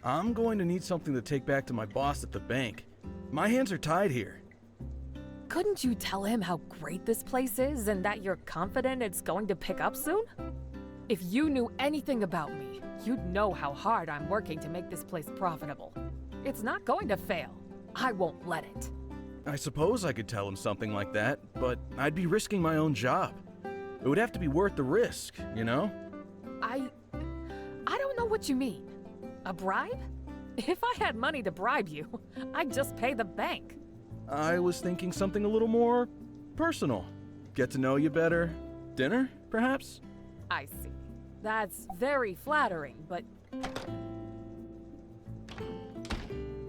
I'm going to need something to take back to my boss at the bank. My hands are tied here. Couldn't you tell him how great this place is and that you're confident it's going to pick up soon? If you knew anything about me, you'd know how hard I'm working to make this place profitable. It's not going to fail. I won't let it. I suppose I could tell him something like that, but I'd be risking my own job. It would have to be worth the risk, you know? I don't know what you mean. A bribe? If I had money to bribe you, I'd just pay the bank. I was thinking something a little more personal. Get to know you better. Dinner, perhaps? I see. That's very flattering, but...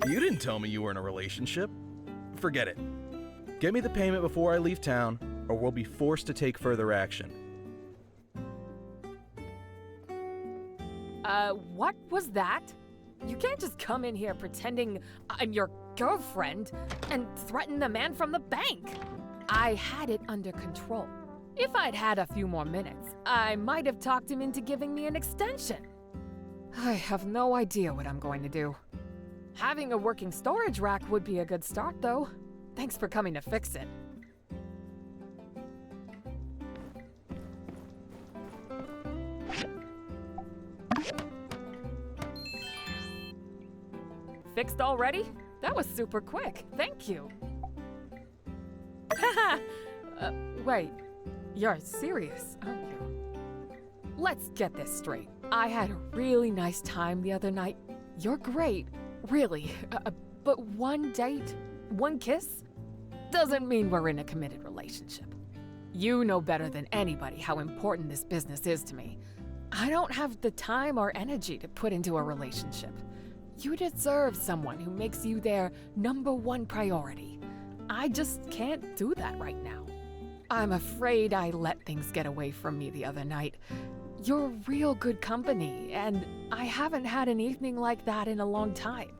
You didn't tell me you were in a relationship. Forget it. Get me the payment before I leave town, or we'll be forced to take further action. What was that? You can't just come in here pretending I'm your girlfriend and threaten the man from the bank. I had it under control. If I'd had a few more minutes, I might have talked him into giving me an extension. I have no idea what I'm going to do. Having a working storage rack would be a good start, though. Thanks for coming to fix it. Fixed already? That was super quick. Thank you. Haha! Wait. You're serious, aren't you? Let's get this straight. I had a really nice time the other night. You're great, really. But one date, one kiss, doesn't mean we're in a committed relationship. You know better than anybody how important this business is to me. I don't have the time or energy to put into a relationship. You deserve someone who makes you their #1 priority. I just can't do that right now. I'm afraid I let things get away from me the other night. You're real good company, and I haven't had an evening like that in a long time.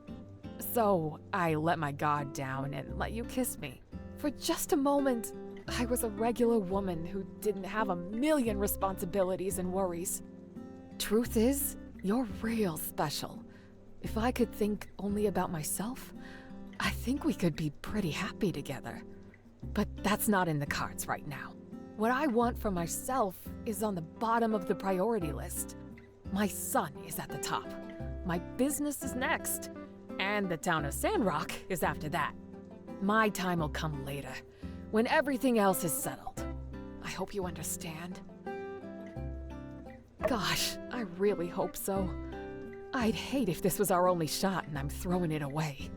So I let my guard down and let you kiss me. For just a moment, I was a regular woman who didn't have a million responsibilities and worries. Truth is, you're real special. If I could think only about myself, I think we could be pretty happy together. But that's not in the cards right now. What I want for myself is on the bottom of the priority list. My son is at the top. My business is next. And the town of Sandrock is after that. My time will come later, when everything else is settled. I hope you understand. Gosh, I really hope so. I'd hate if this was our only shot and I'm throwing it away.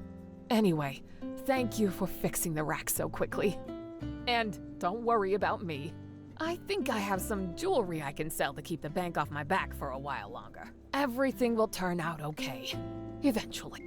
Anyway, thank you for fixing the rack so quickly. And don't worry about me. I think I have some jewelry I can sell to keep the bank off my back for a while longer. Everything will turn out okay. Eventually.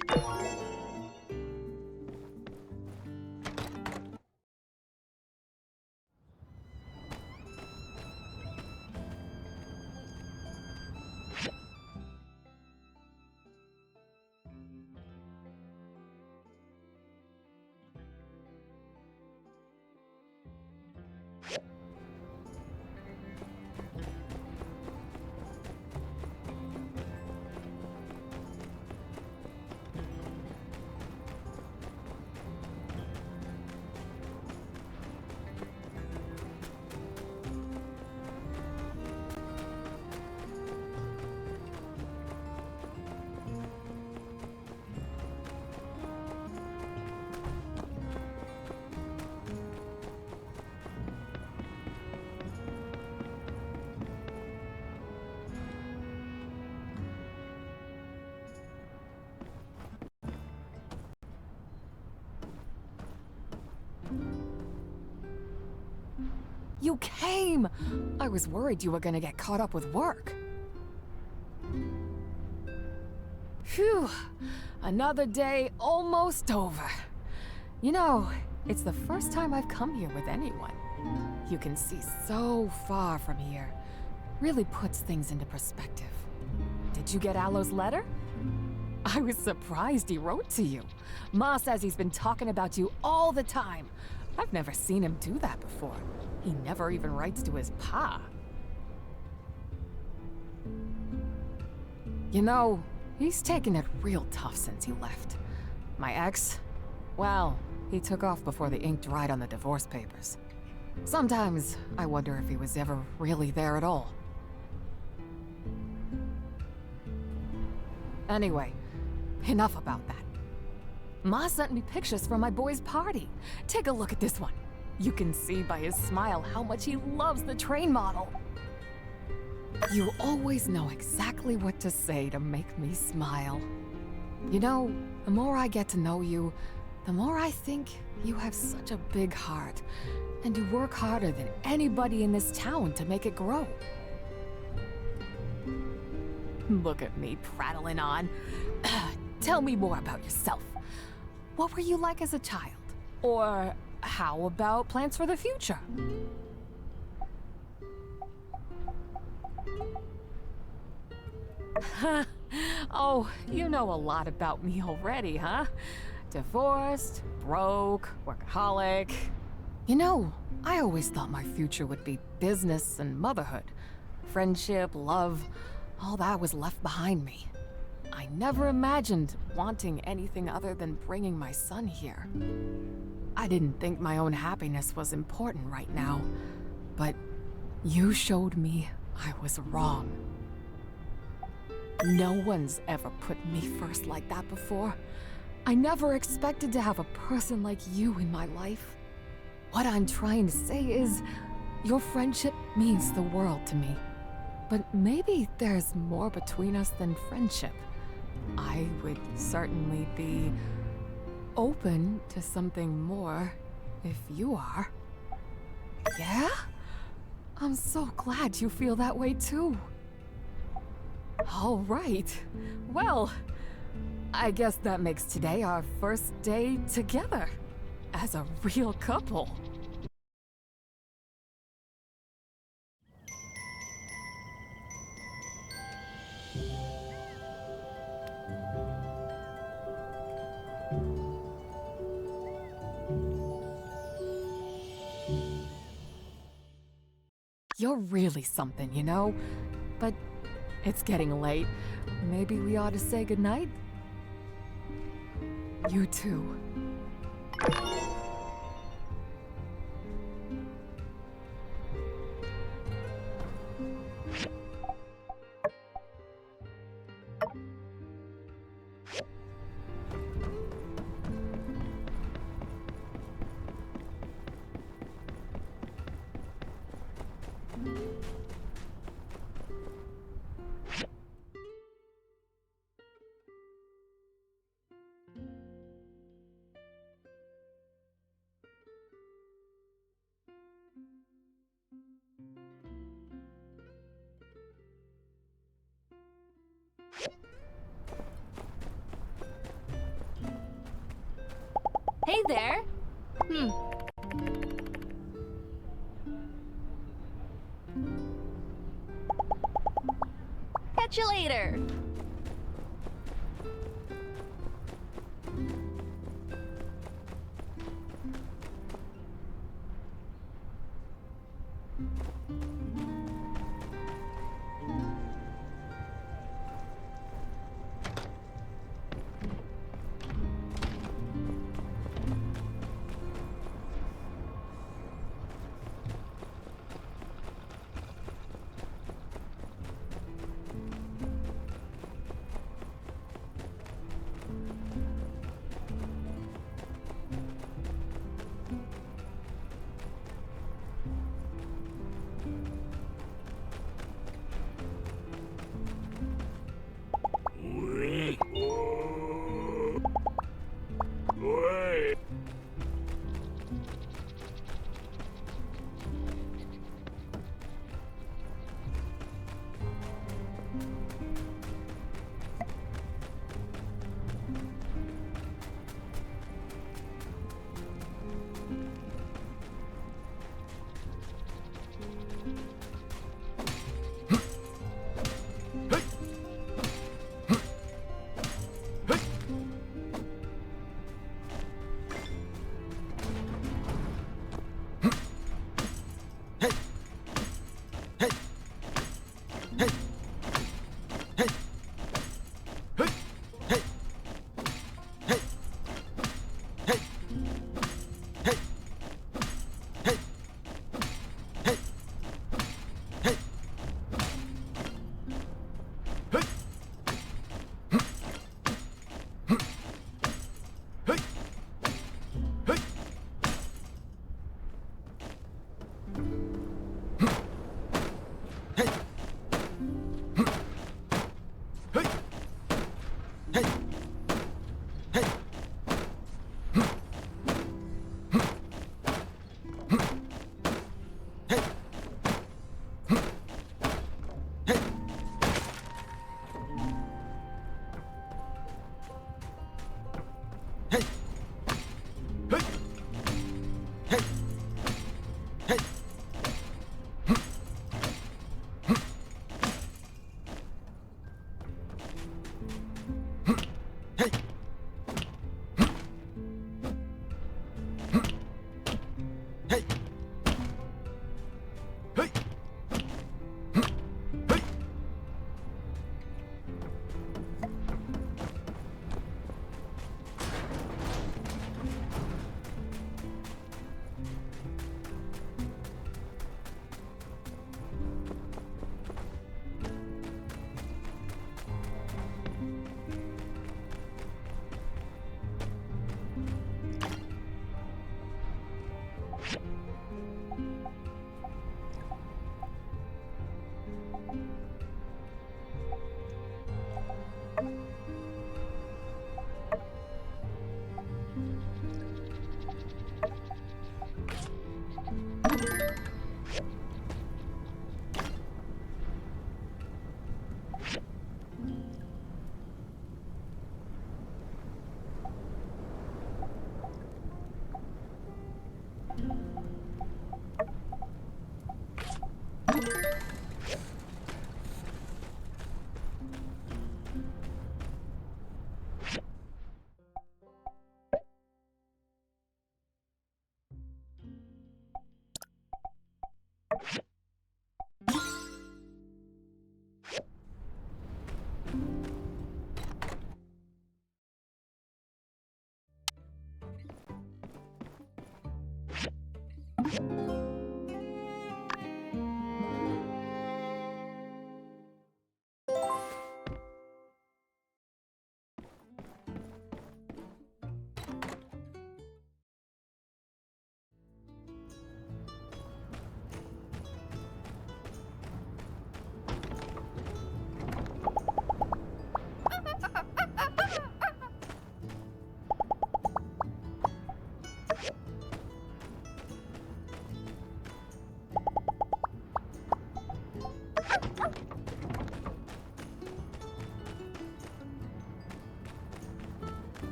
You came! I was worried you were gonna get caught up with work. Phew, another day almost over. You know, it's the first time I've come here with anyone. You can see so far from here. Really puts things into perspective. Did you get Alo's letter? I was surprised he wrote to you. Ma says he's been talking about you all the time. I've never seen him do that before. He never even writes to his pa. You know, He's taken it real tough since he left. My ex? Well, he took off before the ink dried on the divorce papers. Sometimes I wonder if he was ever really there at all. Anyway, enough about that. Ma sent me pictures from my boy's party. Take a look at this one. You can see by his smile how much he loves the train model. You always know exactly what to say to make me smile. You know, the more I get to know you, the more I think you have such a big heart, and you work harder than anybody in this town to make it grow. Look at me prattling on. Tell me more about yourself. What were you like as a child? Or how about plans for the future? Oh, you know a lot about me already, huh? Divorced, broke, workaholic. You know, I always thought my future would be business and motherhood. Friendship, love, all that was left behind me. I never imagined wanting anything other than bringing my son here. I didn't think my own happiness was important right now, but you showed me I was wrong. No one's ever put me first like that before. I never expected to have a person like you in my life. What I'm trying to say is, your friendship means the world to me. But maybe there's more between us than friendship. I would certainly be open to something more if you are. Yeah? I'm so glad you feel that way too. All right. Well, I guess that makes today our first day together as a real couple. You're really something, you know? But it's getting late. Maybe we ought to say goodnight? You too. Hey there. Catch you later.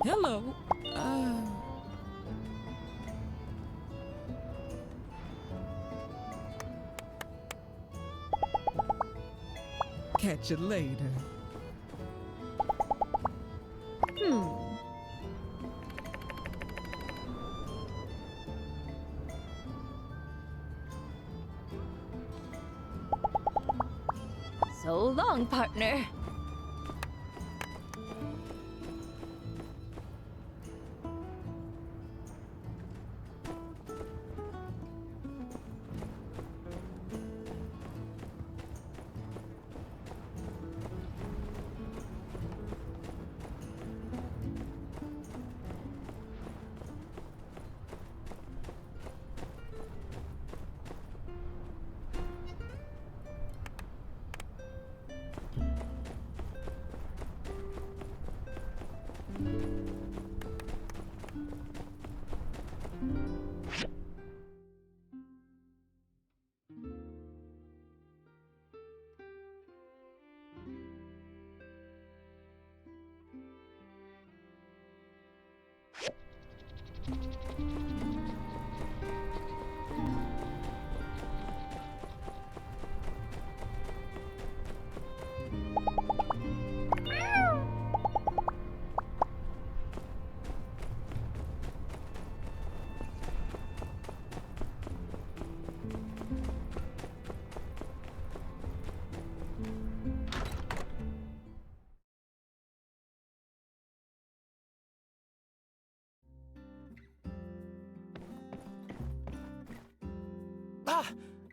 Hello. Catch you later. So long, partner.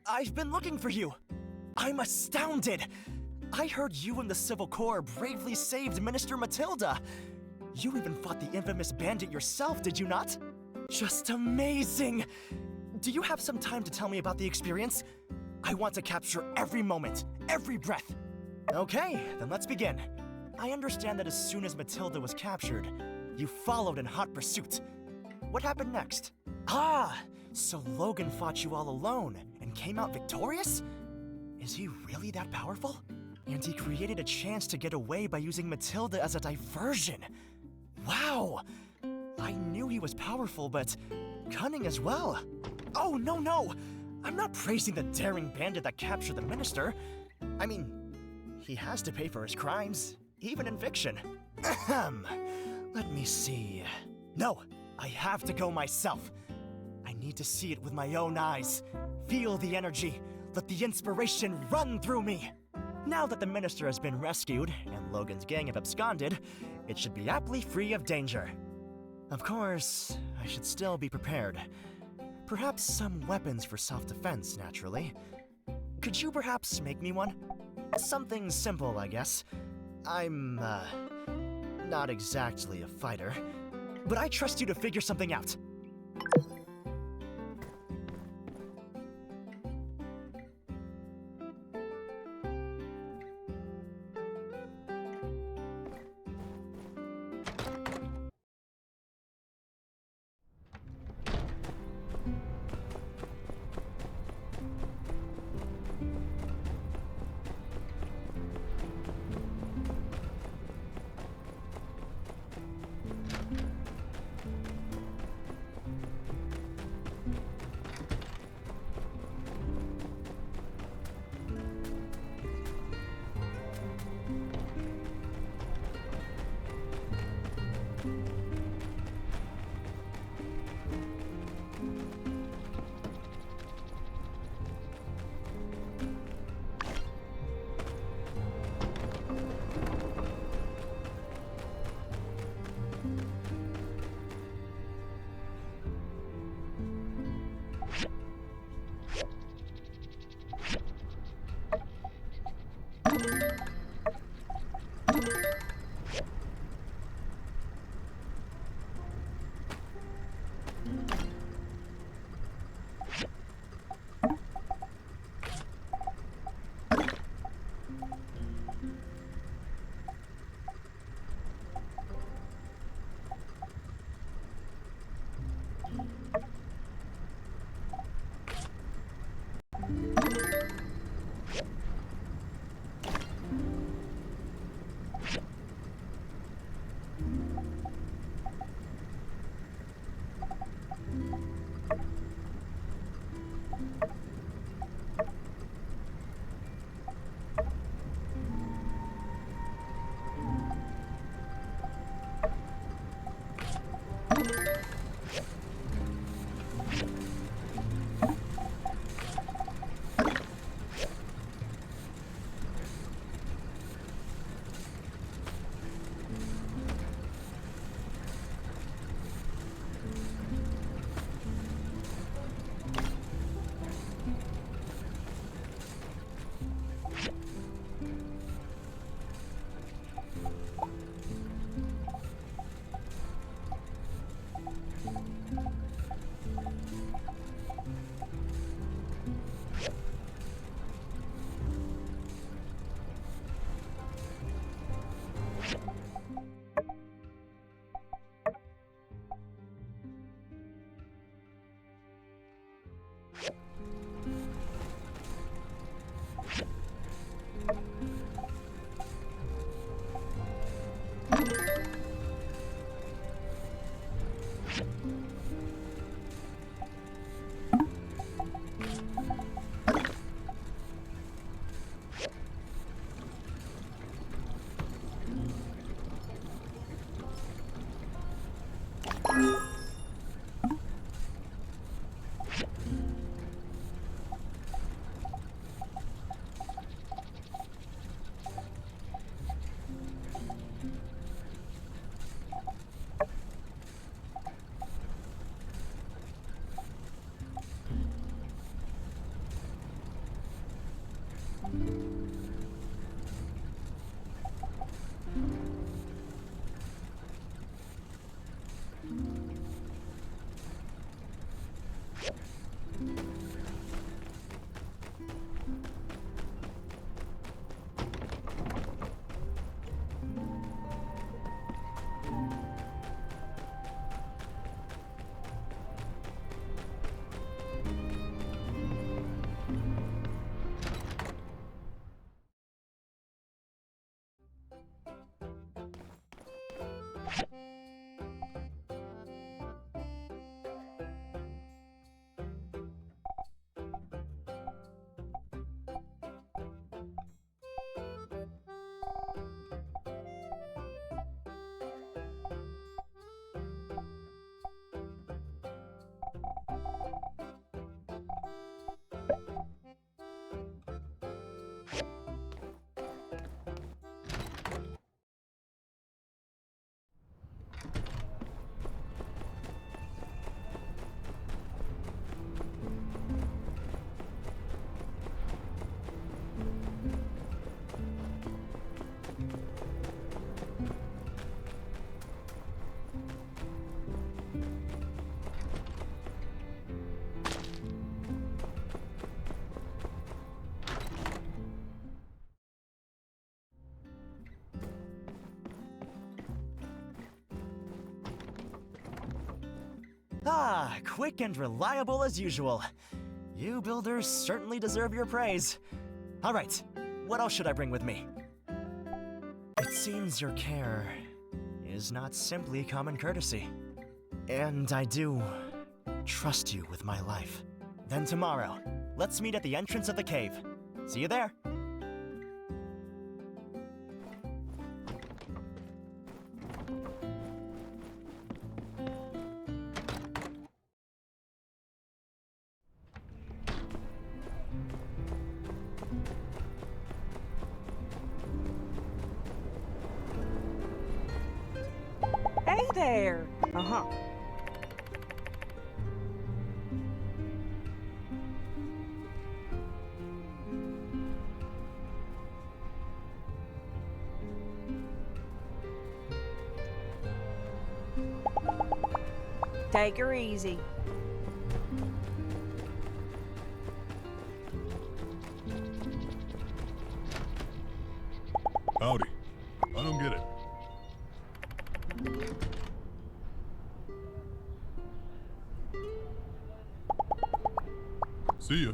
I've been looking for you. I'm astounded. I heard you and the Civil Corps bravely saved Minister Matilda. You even fought the infamous bandit yourself, did you not? Just amazing. Do you have some time to tell me about the experience? I want to capture every moment, every breath. Okay, then let's begin. I understand that as soon as Matilda was captured, you followed in hot pursuit. What happened next? So Logan fought you all alone and came out victorious? Is he really that powerful? And he created a chance to get away by using Matilda as a diversion. Wow! I knew he was powerful, but cunning as well. Oh, no! I'm not praising the daring bandit that captured the minister. I mean, he has to pay for his crimes, even in fiction. Ahem. Let me see. No, I have to go myself. I need to see it with my own eyes. Feel the energy. Let the inspiration run through me. Now that the minister has been rescued and Logan's gang have absconded, it should be aptly free of danger. Of course, I should still be prepared. Perhaps some weapons for self-defense, naturally. Could you perhaps make me one? Something simple, I guess. I'm, not exactly a fighter, but I trust you to figure something out. Ah, quick and reliable as usual. You builders certainly deserve your praise. All right, what else should I bring with me? It seems your care is not simply common courtesy. And I do trust you with my life. Then tomorrow, let's meet at the entrance of the cave. See you there. Hey there! Uh-huh. Take her easy. Howdy. I don't get it. See ya.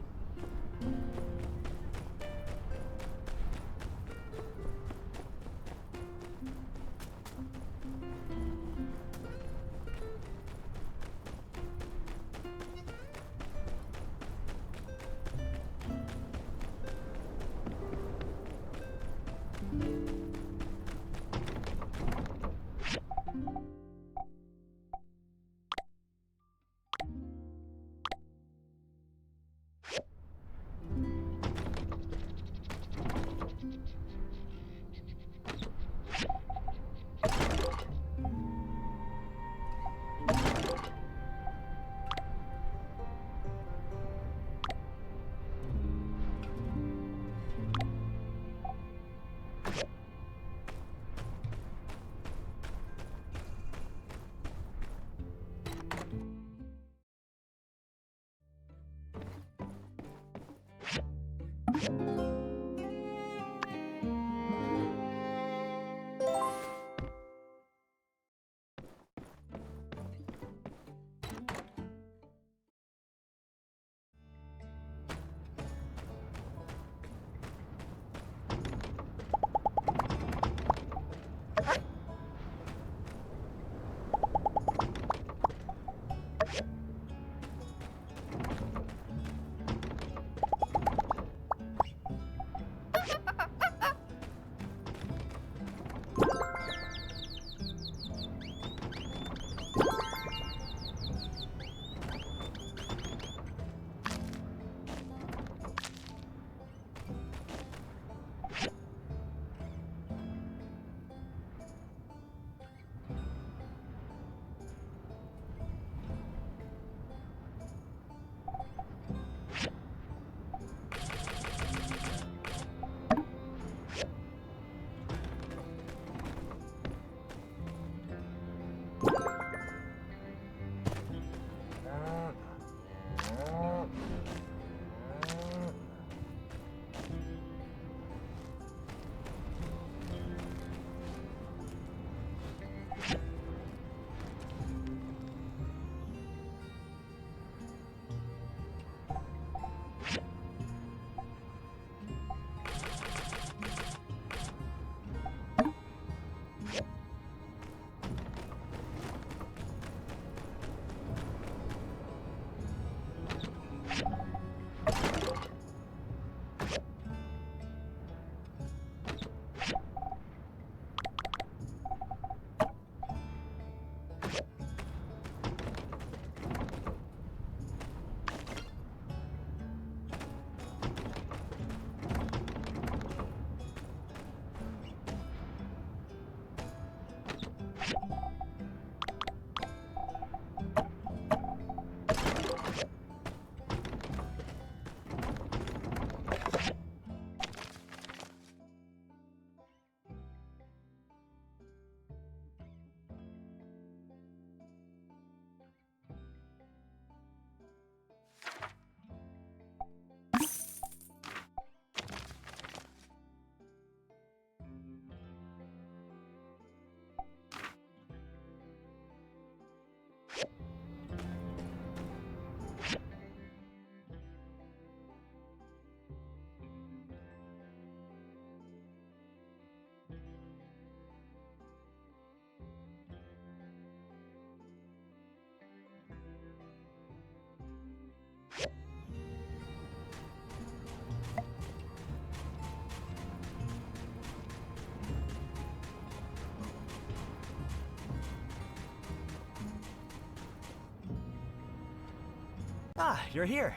Ah, you're here.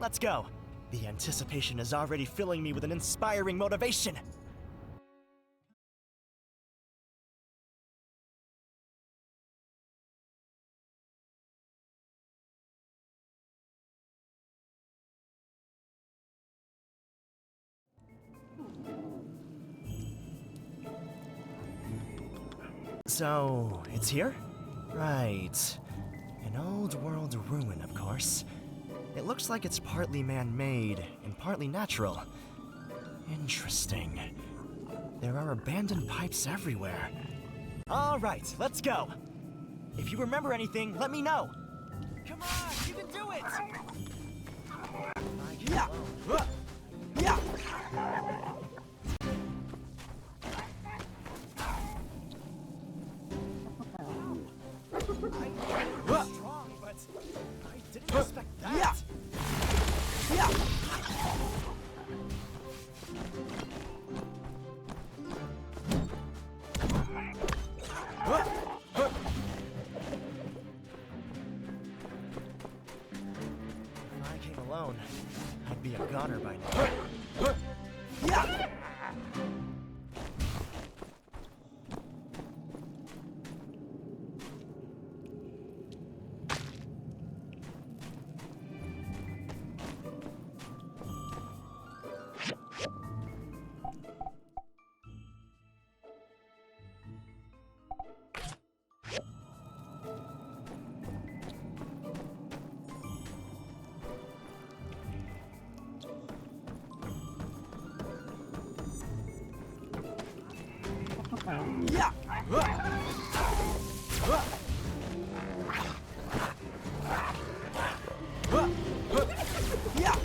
Let's go. The anticipation is already filling me with an inspiring motivation. So, it's here? Right. An old world ruin, of course. It looks like it's partly man-made and partly natural. Interesting. There are abandoned pipes everywhere. All right, let's go. If you remember anything, let me know. Come on, you can do it! Yeah! Yeah! I'm strong, but I didn't expect that. Yeah! Yeah! If I came alone, I'd be a goner by now. Yeah! Yeah! Yeah!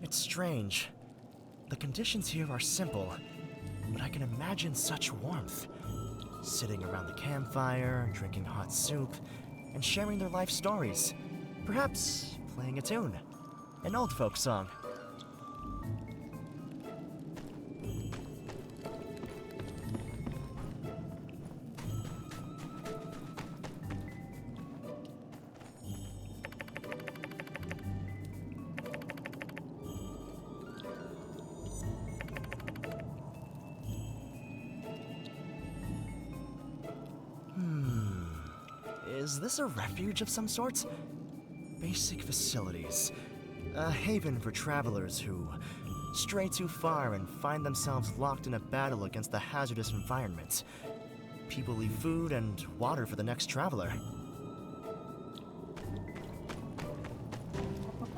It's strange. The conditions here are simple, but I can imagine such warmth. Sitting around the campfire, drinking hot soup, and sharing their life stories. Perhaps playing a tune. An old folk song. Is this a refuge of some sort? Basic facilities. A haven for travelers who stray too far and find themselves locked in a battle against the hazardous environment. People leave food and water for the next traveler.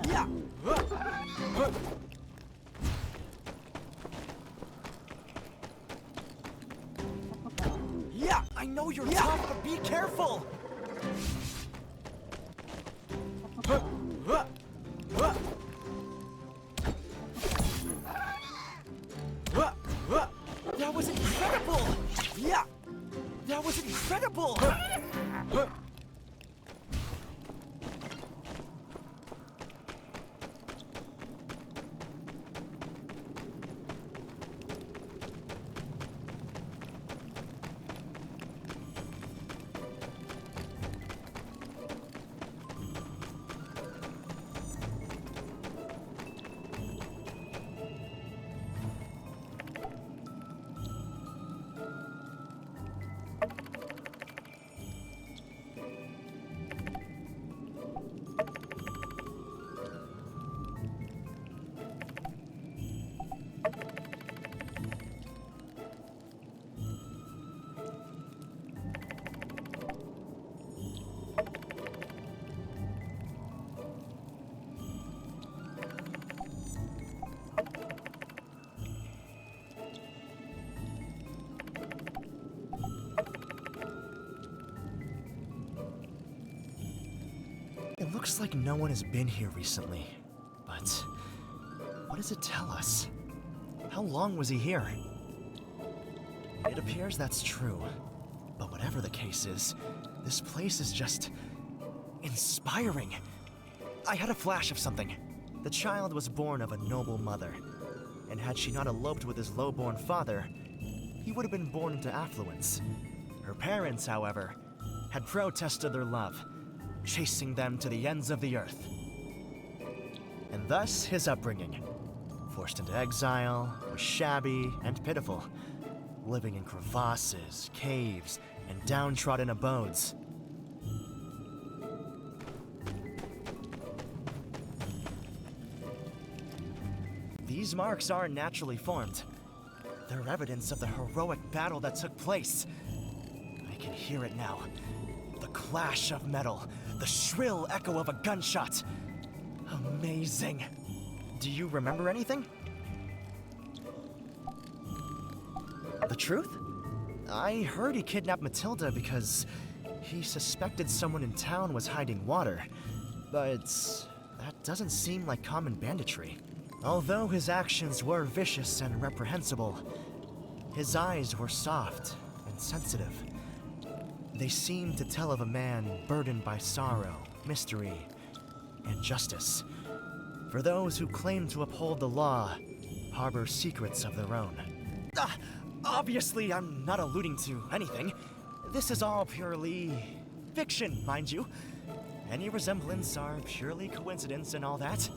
Yeah! Yeah! I know you're tough, but be careful! That was incredible! Yeah! That was incredible! It looks like no one has been here recently, but what does it tell us? How long was he here? It appears that's true, but whatever the case is, This place is just inspiring. I had a flash of something. The child was born of a noble mother, and had she not eloped with his low-born father, he would have been born into affluence. Her parents, however, had protested their love, chasing them to the ends of the earth. And thus his upbringing. Forced into exile, was shabby and pitiful, living in crevasses, caves, and downtrodden abodes. These marks aren't naturally formed. They're evidence of the heroic battle that took place. I can hear it now. The clash of metal, the shrill echo of a gunshot. Amazing. Do you remember anything? The truth? I heard he kidnapped Matilda because he suspected someone in town was hiding water. But that doesn't seem like common banditry. Although his actions were vicious and reprehensible, his eyes were soft and sensitive. They seemed to tell of a man burdened by sorrow, mystery, and justice. For those who claim to uphold the law, harbor secrets of their own. Obviously, I'm not alluding to anything. This is all purely fiction, mind you. Any resemblance are purely coincidence and all that.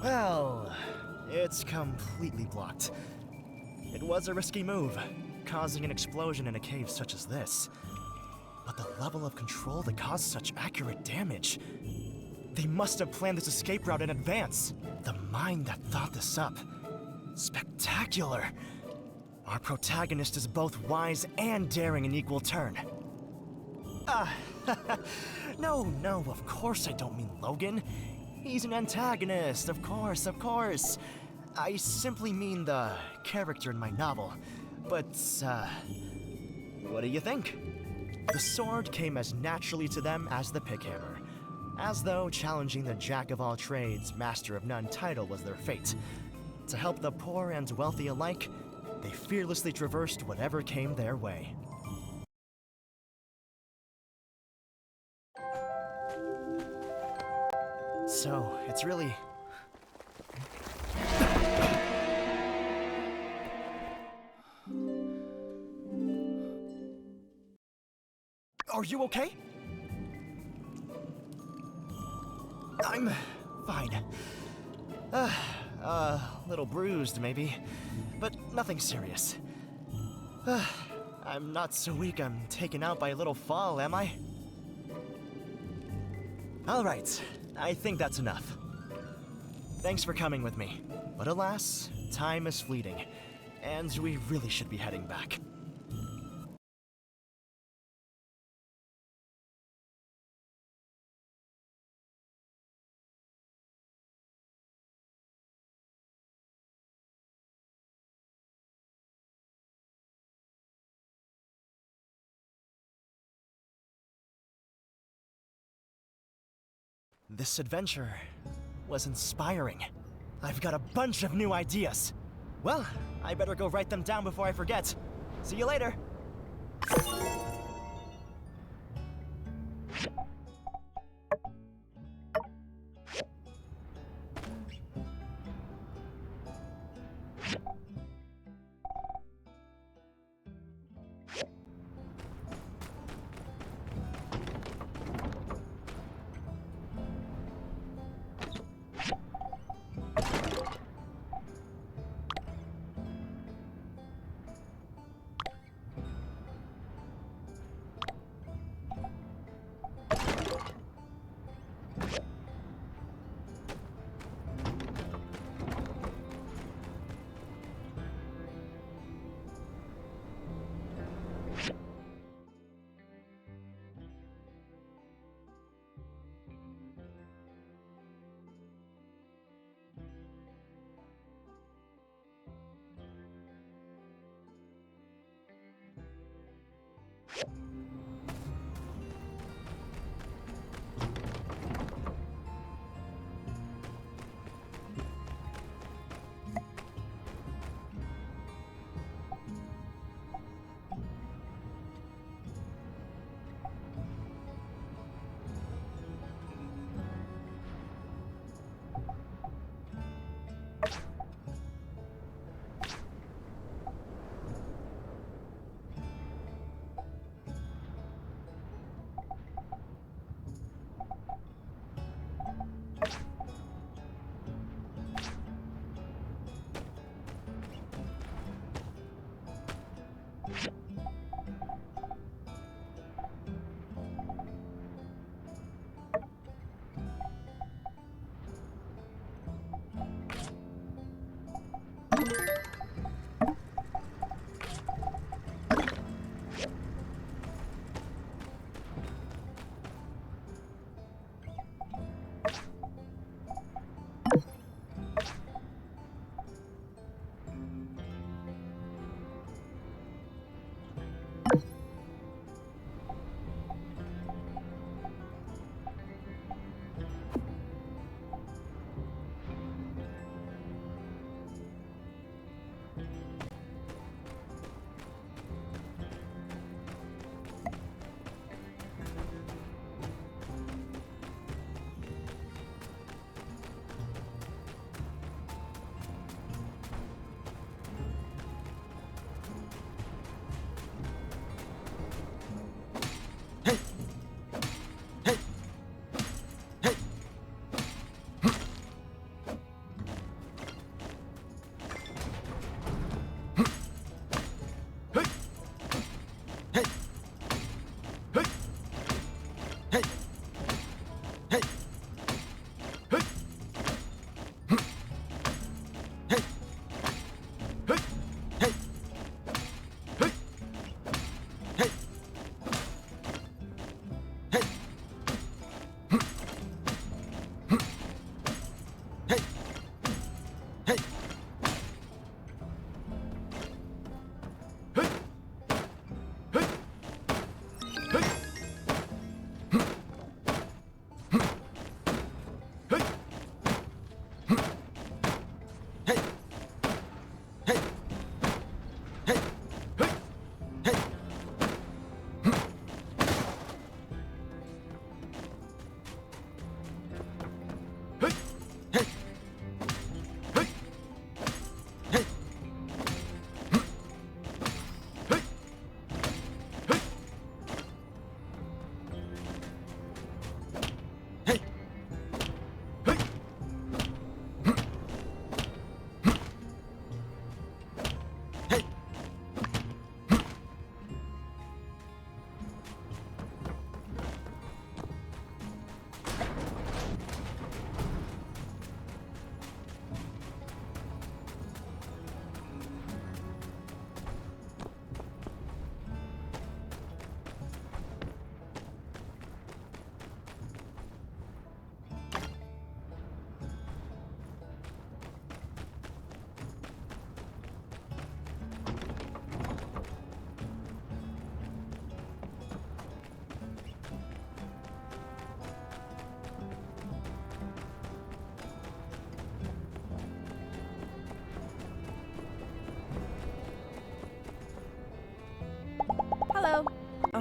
Well, it's completely blocked. It was a risky move, causing an explosion in a cave such as this. But the level of control to cause such accurate damage... They must have planned this escape route in advance. The mind that thought this up. Spectacular. Our protagonist is both wise and daring in equal turn. No, of course I don't mean Logan. He's an antagonist, of course. I simply mean the character in my novel. But, what do you think? The sword came as naturally to them as the pickhammer, as though challenging the jack-of-all-trades, master-of-none title was their fate. To help the poor and wealthy alike, they fearlessly traversed whatever came their way. So, it's really... Are you okay? I'm fine. A little bruised, maybe, but nothing serious. I'm not so weak I'm taken out by a little fall, am I? All right, I think that's enough. Thanks for coming with me. But alas, time is fleeting, and we really should be heading back. This adventure was inspiring. I've got a bunch of new ideas. Well, I better go write them down before I forget. See you later.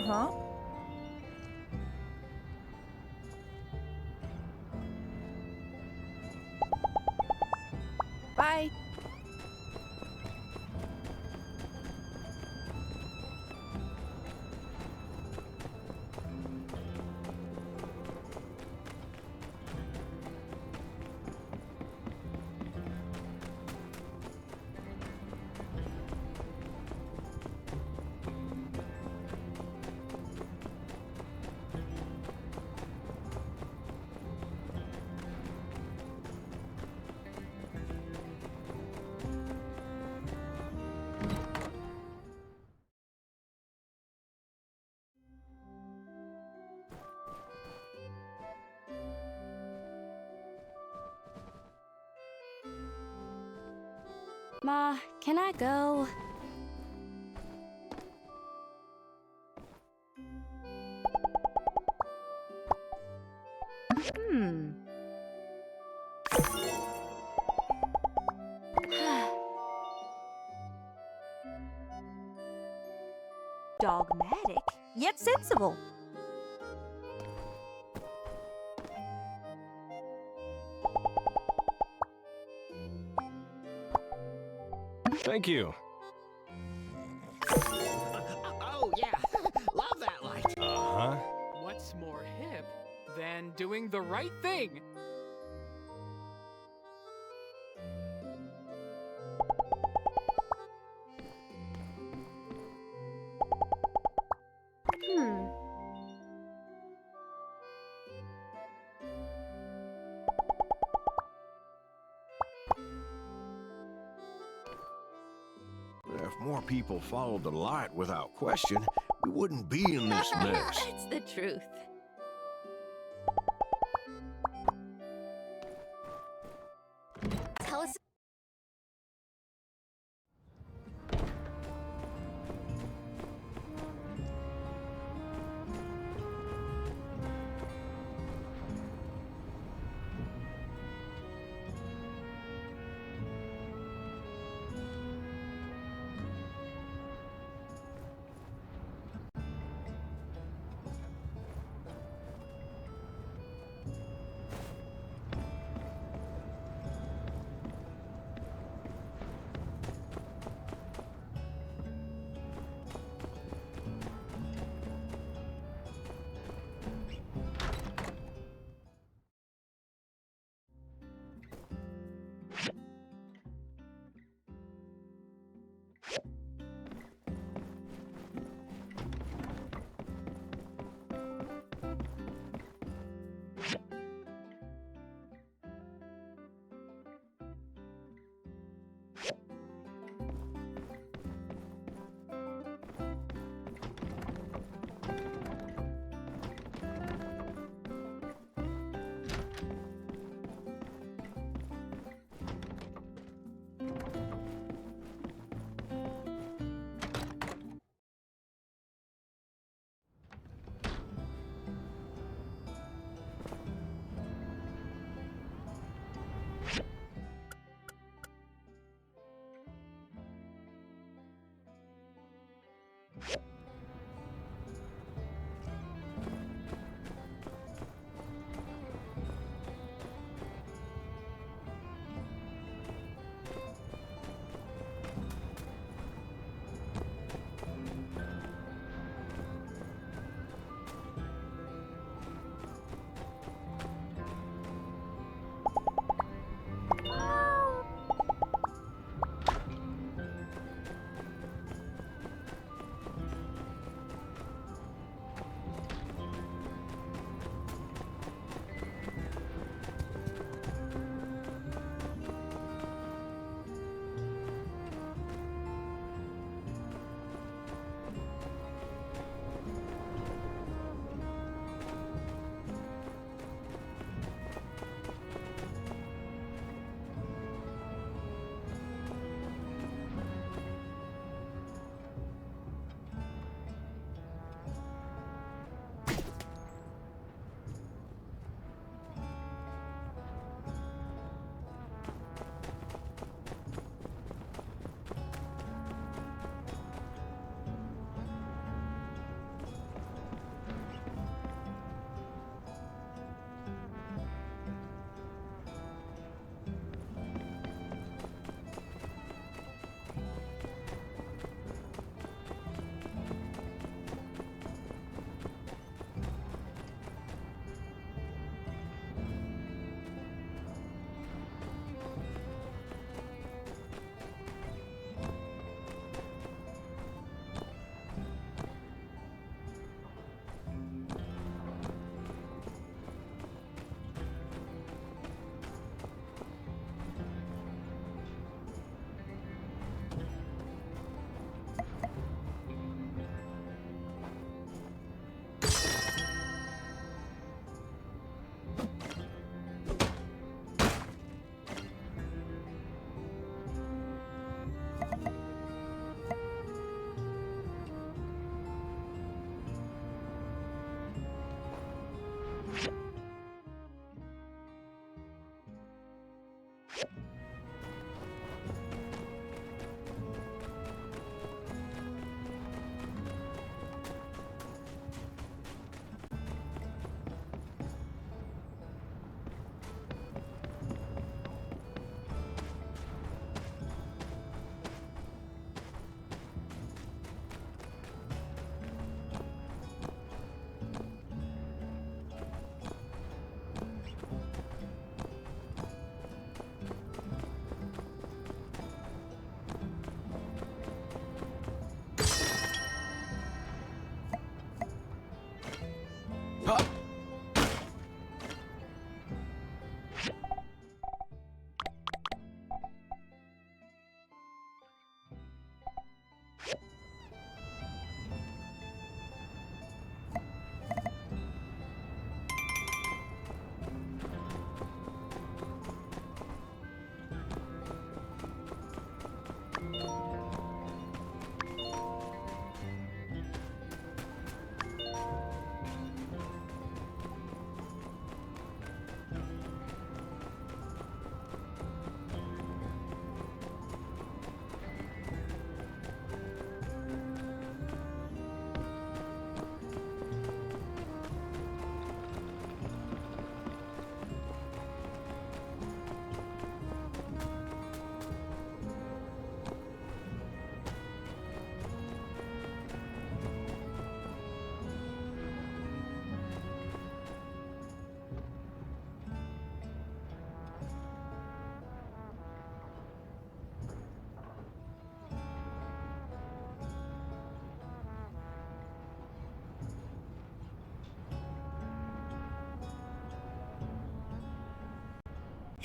huh. Bye. Ma, can I go? Hmm. Dogmatic, yet sensible. Thank you. Oh, yeah. Love that light. Uh-huh. What's more hip than doing the right thing? Hmm. If more people followed the light without question, we wouldn't be in this mess. It's the truth. Tell us.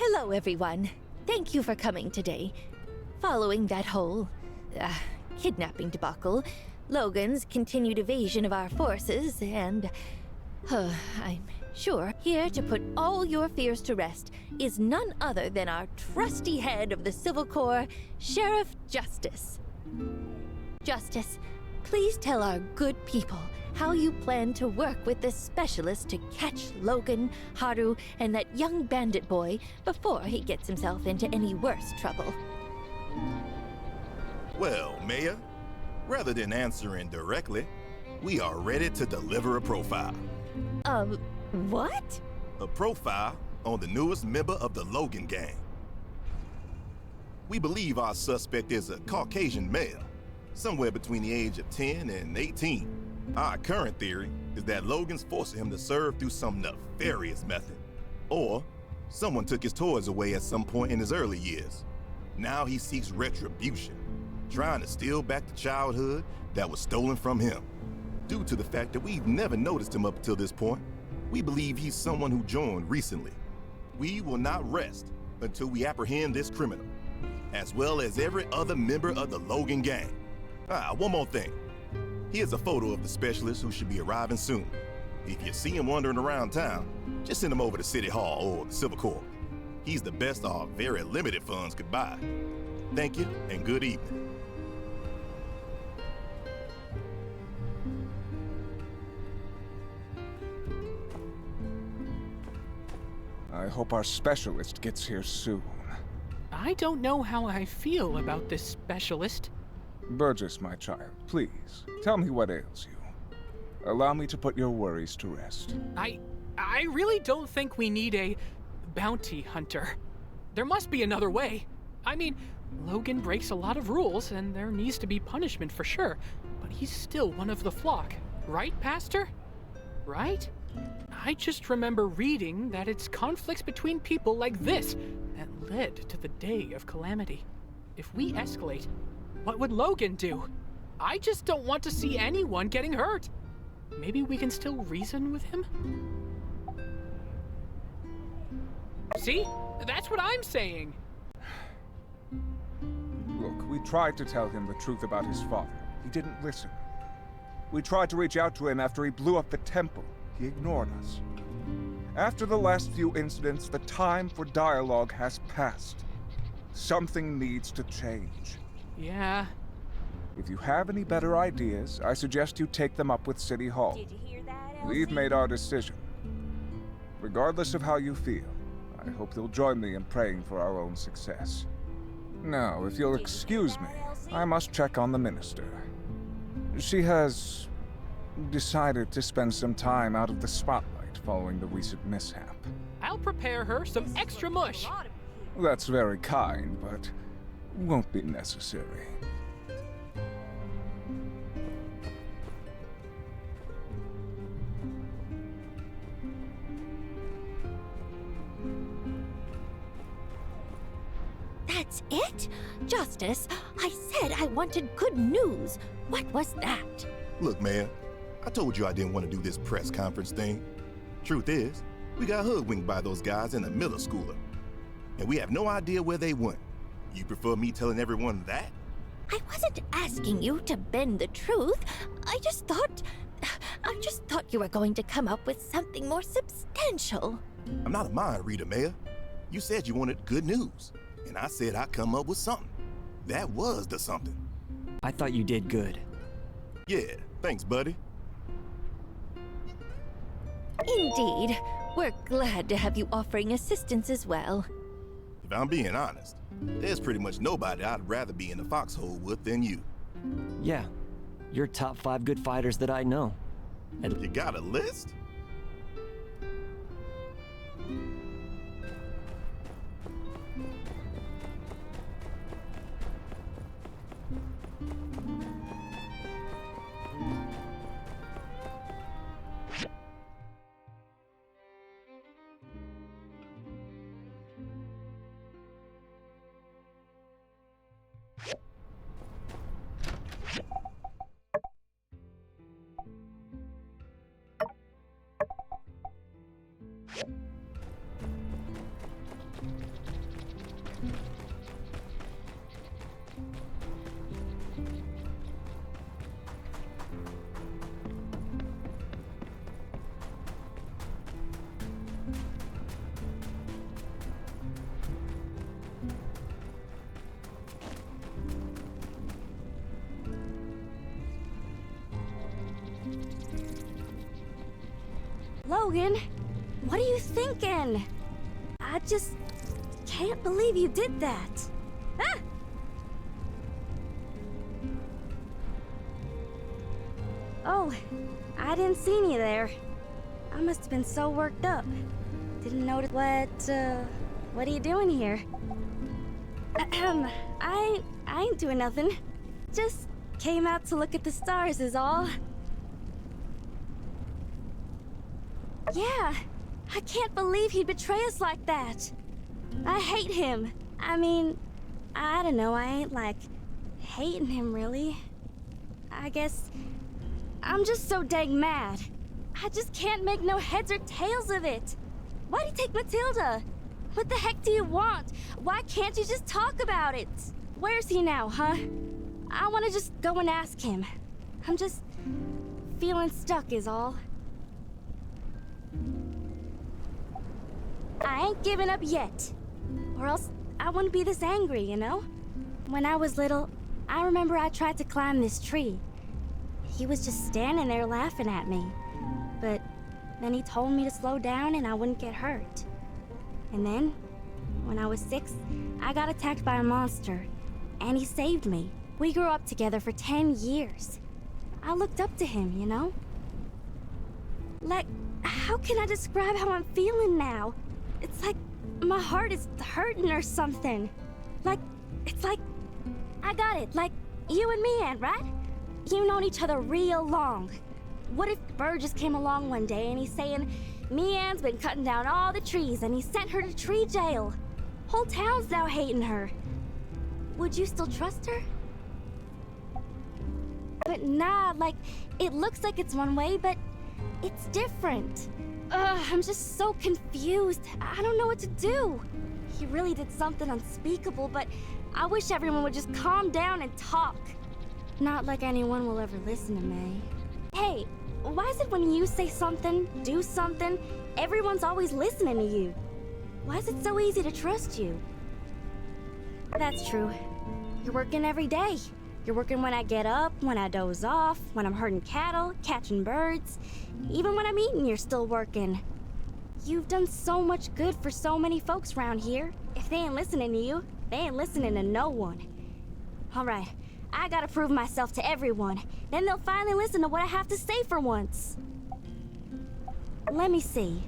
Hello, everyone. Thank you for coming today. Following that whole kidnapping debacle, Logan's continued evasion of our forces, and I'm sure here to put all your fears to rest is none other than our trusty head of the Civil Corps, Sheriff Justice. Justice, please tell our good people how you plan to work with this specialist to catch Logan, Haru, and that young bandit boy before he gets himself into any worse trouble. Well, Mayor, rather than answering directly, we are ready to deliver a profile. What? A profile on the newest member of the Logan gang. We believe our suspect is a Caucasian male, somewhere between the age of 10 and 18. Our current theory is that Logan's forcing him to serve through some nefarious method. Or someone took his toys away at some point in his early years. Now he seeks retribution, trying to steal back the childhood that was stolen from him. Due to the fact that we've never noticed him up until this point, we believe he's someone who joined recently. We will not rest until we apprehend this criminal, as well as every other member of the Logan gang. One more thing. Here's a photo of the specialist who should be arriving soon. If you see him wandering around town, just send him over to City Hall or the Civil Corps. He's the best our very limited funds could buy. Thank you, and good evening. I hope our specialist gets here soon. I don't know how I feel about this specialist. Burgess, my child, please, tell me what ails you. Allow me to put your worries to rest. I really don't think we need a bounty hunter. There must be another way. I mean, Logan breaks a lot of rules, and there needs to be punishment for sure. But he's still one of the flock, right, Pastor? Right? I just remember reading that it's conflicts between people like this that led to the day of calamity. If we escalate, what would Logan do? I just don't want to see anyone getting hurt. Maybe we can still reason with him? See? That's what I'm saying. Look, we tried to tell him the truth about his father. He didn't listen. We tried to reach out to him after he blew up the temple. He ignored us. After the last few incidents, the time for dialogue has passed. Something needs to change. Yeah. If you have any better ideas, I suggest you take them up with City Hall. Did you hear that, Elsie? We've made our decision. Regardless of how you feel, I hope you'll join me in praying for our own success. Now, if you'll excuse me, I must check on the minister. She has decided to spend some time out of the spotlight following the recent mishap. I'll prepare her some extra mush. That's very kind, but won't be necessary. That's it? Justice, I said I wanted good news. What was that? Look, Mayor, I told you I didn't want to do this press conference thing. Truth is, we got hoodwinked by those guys in the middle schooler, and we have no idea where they went. You prefer me telling everyone that? I wasn't asking you to bend the truth. I just thought you were going to come up with something more substantial. I'm not a mind reader, Mayor. You said you wanted good news, and I said I'd come up with something. That was the something. I thought you did good. Yeah, thanks, buddy. Indeed. We're glad to have you offering assistance as well. If I'm being honest, there's pretty much nobody I'd rather be in the foxhole with than you. Yeah, you're top 5 good fighters that I know. You got a list? Logan, what are you thinking? I just can't believe you did that. Ah! Oh, I didn't see you there. I must have been so worked up. Didn't notice what are you doing here? I ain't doing nothing. Just came out to look at the stars is all. Yeah, I can't believe he'd betray us like that. I hate him. I mean, I don't know, I ain't like hating him really. I guess I'm just so dang mad. I just can't make no heads or tails of it. Why'd he take Matilda? What the heck do you want? Why can't you just talk about it? Where's he now, huh? I want to just go and ask him. I'm just feeling stuck is all. I ain't giving up yet. Or else I wouldn't be this angry, you know? When I was little, I remember I tried to climb this tree. He was just standing there laughing at me. But then he told me to slow down and I wouldn't get hurt. And then, when I was 6, I got attacked by a monster. And he saved me. We grew up together for 10 years. I looked up to him, you know? Like, how can I describe how I'm feeling now? It's like my heart is hurting or something. Like, it's like, I got it. Like, you and me, Aunt, right? You've known each other real long. What if Burgess came along one day and he's saying, me Ann's been cutting down all the trees and he sent her to tree jail. Whole town's now hating her. Would you still trust her? But nah, like, it looks like it's one way, but it's different. I'm just so confused. I don't know what to do. He really did something unspeakable, but I wish everyone would just calm down and talk. Not like anyone will ever listen to me. Hey, why is it when you say something, do something, everyone's always listening to you? Why is it so easy to trust you? That's true. You're working every day. You're working when I get up, when I doze off, when I'm herding cattle, catching birds. Even when I'm eating, you're still working. You've done so much good for so many folks around here. If they ain't listening to you, they ain't listening to no one. All right, I gotta prove myself to everyone. Then they'll finally listen to what I have to say for once. Let me see.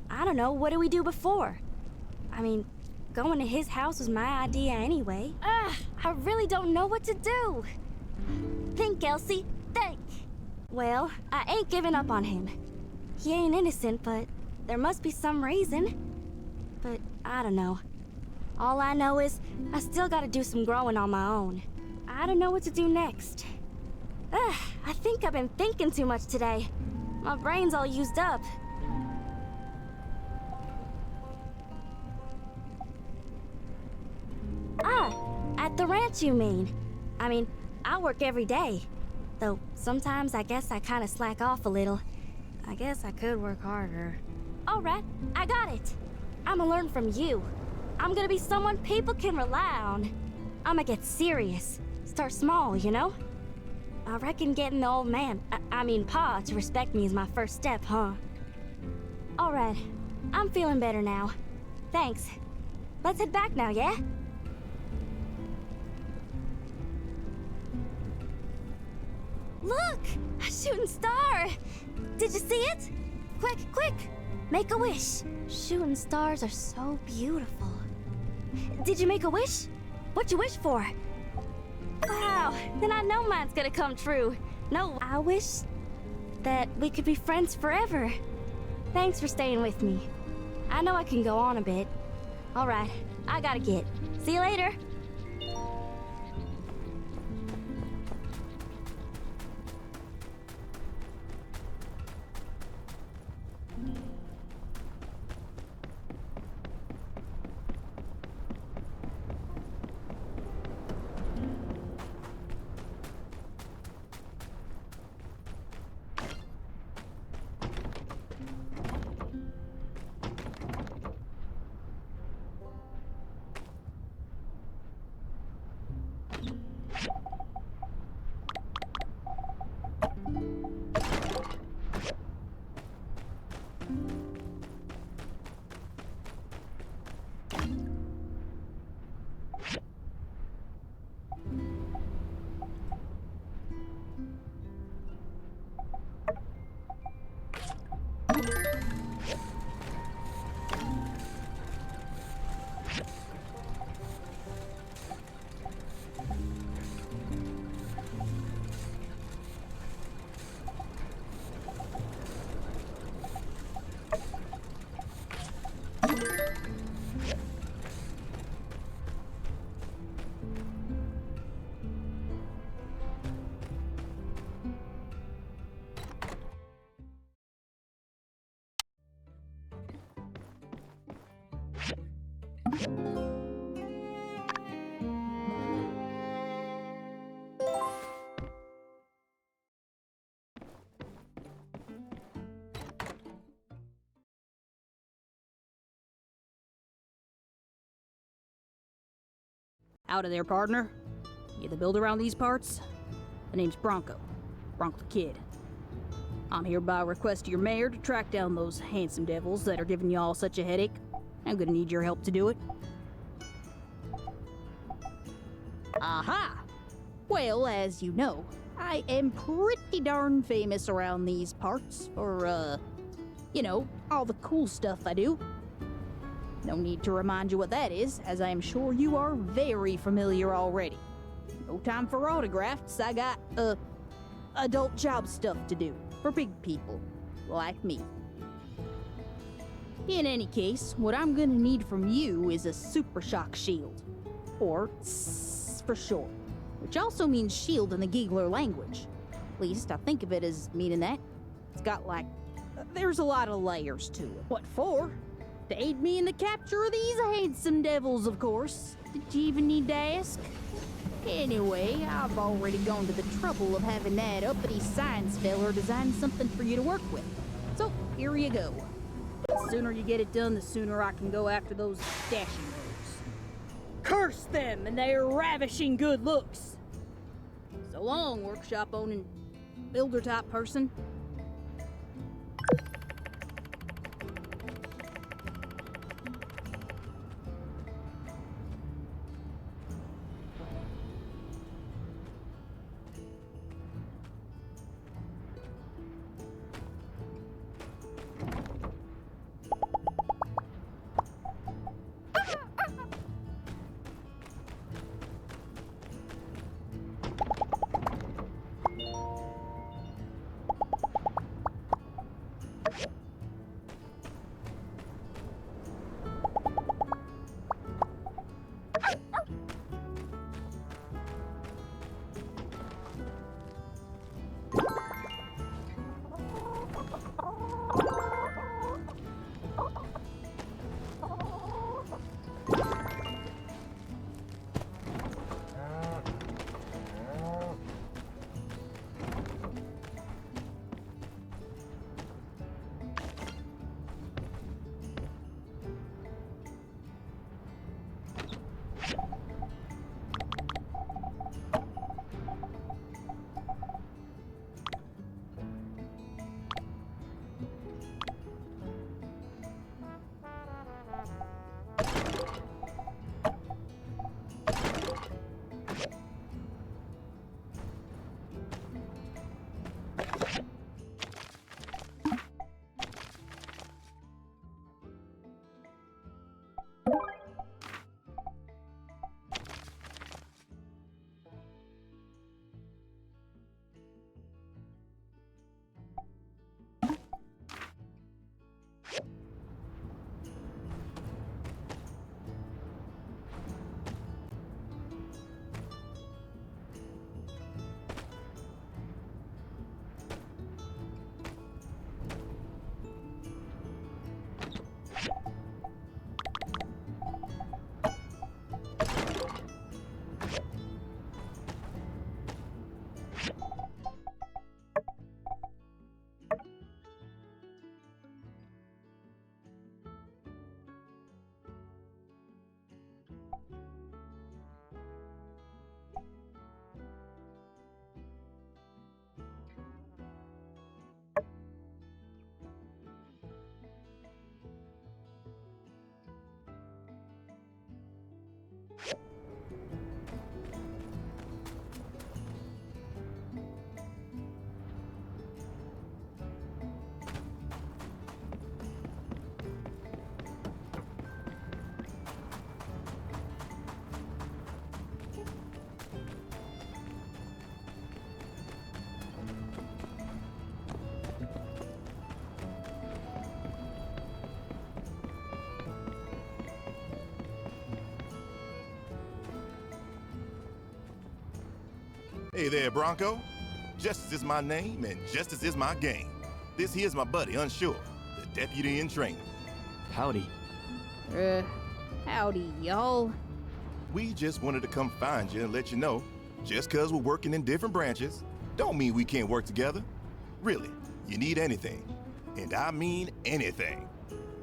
I don't know, what did we do before? I mean, going to his house was my idea anyway. I really don't know what to do. Think, Elsie, think. Well, I ain't giving up on him. He ain't innocent, but there must be some reason. But I don't know. All I know is I still gotta do some growing on my own. I don't know what to do next. I think I've been thinking too much today. My brain's all used up. At the ranch, you mean? I mean, I work every day. Though sometimes I guess I kind of slack off a little. I guess I could work harder. All right, I got it. I'ma learn from you. I'm gonna be someone people can rely on. I'ma get serious. Start small, you know? I reckon getting the old man, I mean Pa, to respect me is my first step, huh? All right, I'm feeling better now. Thanks. Let's head back now, yeah? Look! A shooting star! Did you see it? Quick, quick! Make a wish. Shooting stars are so beautiful. Did you make a wish? What'd you wish for? Wow, then I know mine's gonna come true. No, I wish that we could be friends forever. Thanks for staying with me. I know I can go on a bit. All right, I gotta get. See you later. Out of there, partner. You the builder around these parts? The name's Bronco. Bronco the Kid. I'm hereby request your mayor to track down those handsome devils that are giving y'all such a headache. I'm gonna need your help to do it. Aha! Well, as you know, I am pretty darn famous around these parts for, you know, all the cool stuff I do. No need to remind you what that is, as I am sure you are very familiar already. No time for autographs, I got, adult job stuff to do, for big people, like me. In any case, what I'm gonna need from you is a super shock shield, or SSS for short, which also means shield in the Giggler language. At least I think of it as meaning that. It's got like, there's a lot of layers to it. What for? To aid me in the capture of these handsome devils, of course. Did you even need to ask? Anyway, I've already gone to the trouble of having that uppity science feller design something for you to work with. So, here you go. The sooner you get it done, the sooner I can go after those dashing rogues. Curse them and their ravishing good looks. So long, workshop owning builder type person. Hey there, Bronco. Justice is my name, and justice is my game. This here's my buddy, Unsure, the deputy in training. Howdy. Howdy, y'all. We just wanted to come find you and let you know, just 'cause we're working in different branches, don't mean we can't work together. Really, you need anything, and I mean anything,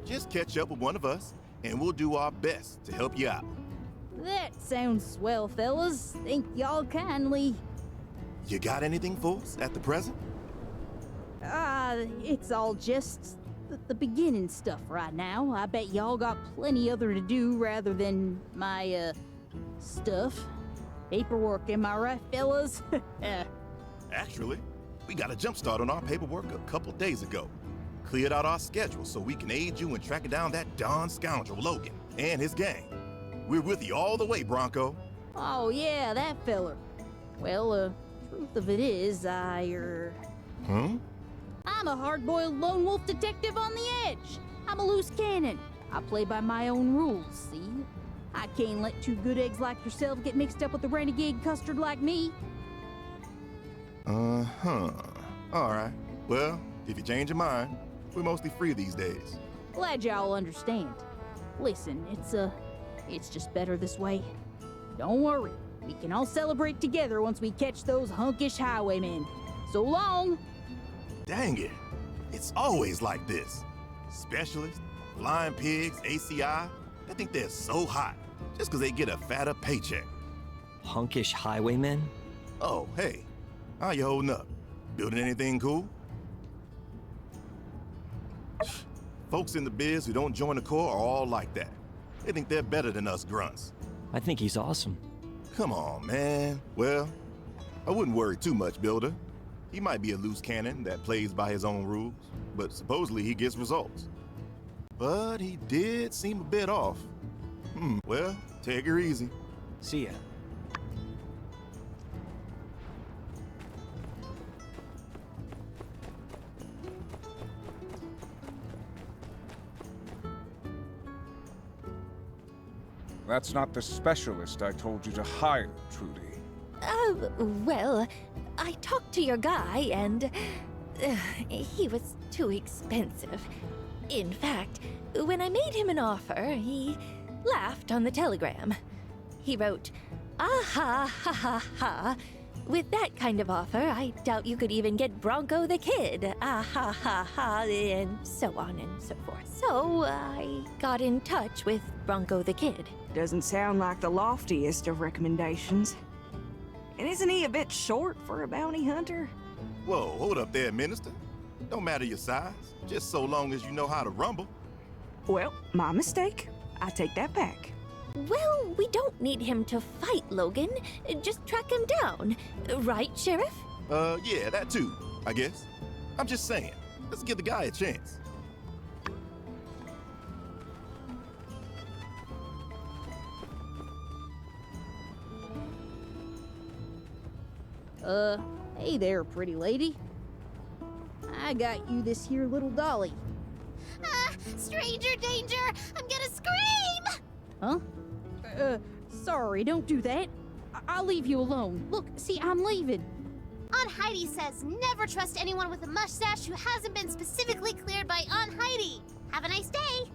just catch up with one of us, and we'll do our best to help you out. That sounds swell, fellas. Thank y'all kindly. You got anything for us at the present? It's all just the beginning stuff right now. I bet y'all got plenty other to do rather than my, stuff. Paperwork, am I right, fellas? Actually, we got a jump start on our paperwork a couple days ago. Cleared out our schedule so we can aid you in tracking down that darn scoundrel Logan and his gang. We're with you all the way, Bronco. Oh, yeah, that feller. Well, truth of it is, I'm a hard-boiled lone wolf detective on the edge. I'm a loose cannon. I play by my own rules, see? I can't let two good eggs like yourself get mixed up with a renegade custard like me. Uh-huh. All right. Well, if you change your mind, we're mostly free these days. Glad y'all understand. Listen, it's just better this way. Don't worry. We can all celebrate together once we catch those hunkish highwaymen. So long! Dang it. It's always like this. Specialists, flying pigs, ACI, they think they're so hot just 'cause they get a fatter paycheck. Hunkish highwaymen? Oh, hey. How you holding up? Building anything cool? Folks in the biz who don't join the Corps are all like that. They think they're better than us grunts. I think he's awesome. Come on, man. Well, I wouldn't worry too much, Builder. He might be a loose cannon that plays by his own rules, but supposedly he gets results. But he did seem a bit off. Well, take her easy. See ya. That's not the specialist I told you to hire, Trudy. Well, I talked to your guy and he was too expensive. In fact, when I made him an offer, he laughed on the telegram. He wrote, "Ah ha ha ha. With that kind of offer, I doubt you could even get Bronco the Kid. Ah ha ha ha," and so on and so forth. So I got in touch with Bronco the Kid. Doesn't sound like the loftiest of recommendations. And isn't he a bit short for a bounty hunter? Whoa, hold up there, Minister. Don't matter your size, just so long as you know how to rumble. Well, my mistake. I take that back. Well, we don't need him to fight Logan. Just track him down. Right, Sheriff? Yeah, that too, I guess. I'm just saying, let's give the guy a chance. Hey there, pretty lady. I got you this here little dolly. Stranger danger! I'm gonna scream! Huh? Sorry, don't do that. I'll leave you alone. Look, see, I'm leaving. Aunt Heidi says never trust anyone with a mustache who hasn't been specifically cleared by Aunt Heidi. Have a nice day!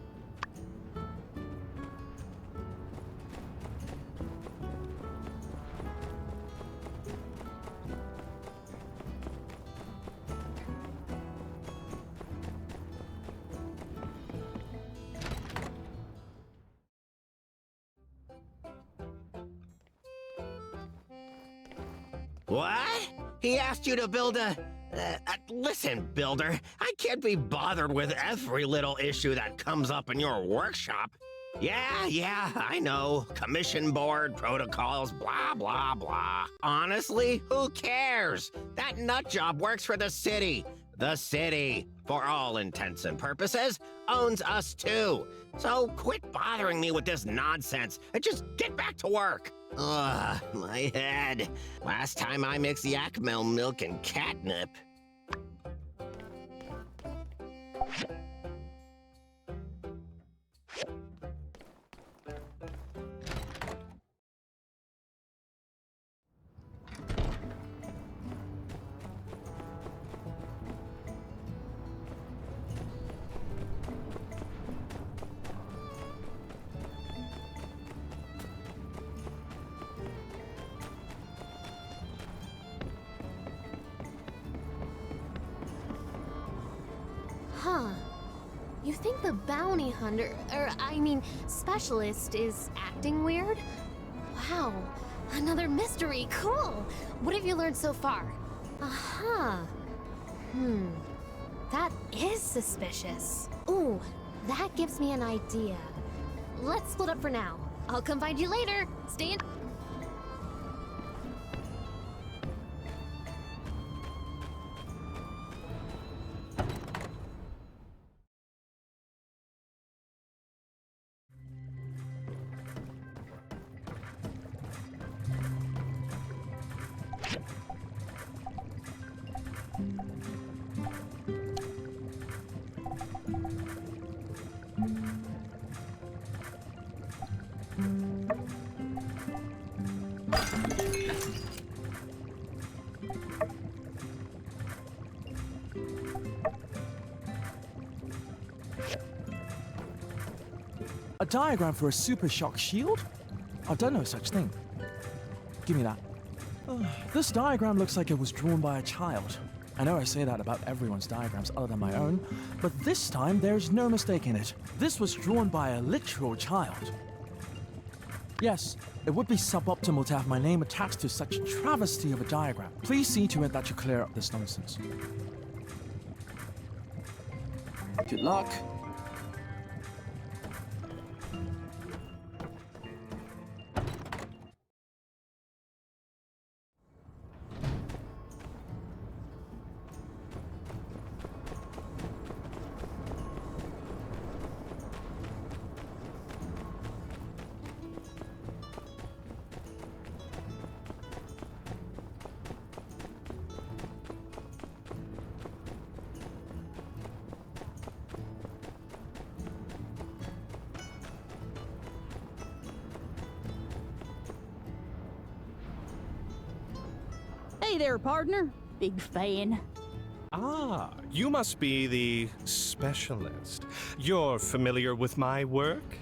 What? He asked you to build a... listen, Builder, I can't be bothered with every little issue that comes up in your workshop. Yeah, I know. Commission board, protocols, blah, blah, blah. Honestly, who cares? That nut job works for the city. The city, for all intents and purposes, owns us too. So quit bothering me with this nonsense and just get back to work. Ugh, my head. Last time I mixed yak milk and catnip. You think the bounty hunter, specialist is acting weird? Wow, another mystery, cool! What have you learned so far? Aha. That is suspicious. Ooh, that gives me an idea. Let's split up for now. I'll come find you later. Stay in. A diagram for a super shock shield? I've done no such thing. Give me that. This diagram looks like it was drawn by a child. I know I say that about everyone's diagrams other than my own, but this time there's no mistake in it. This was drawn by a literal child. Yes, it would be suboptimal to have my name attached to such a travesty of a diagram. Please see to it that you clear up this nonsense. Good luck. Hey there, partner. Big fan. Ah, you must be the specialist. You're familiar with my work?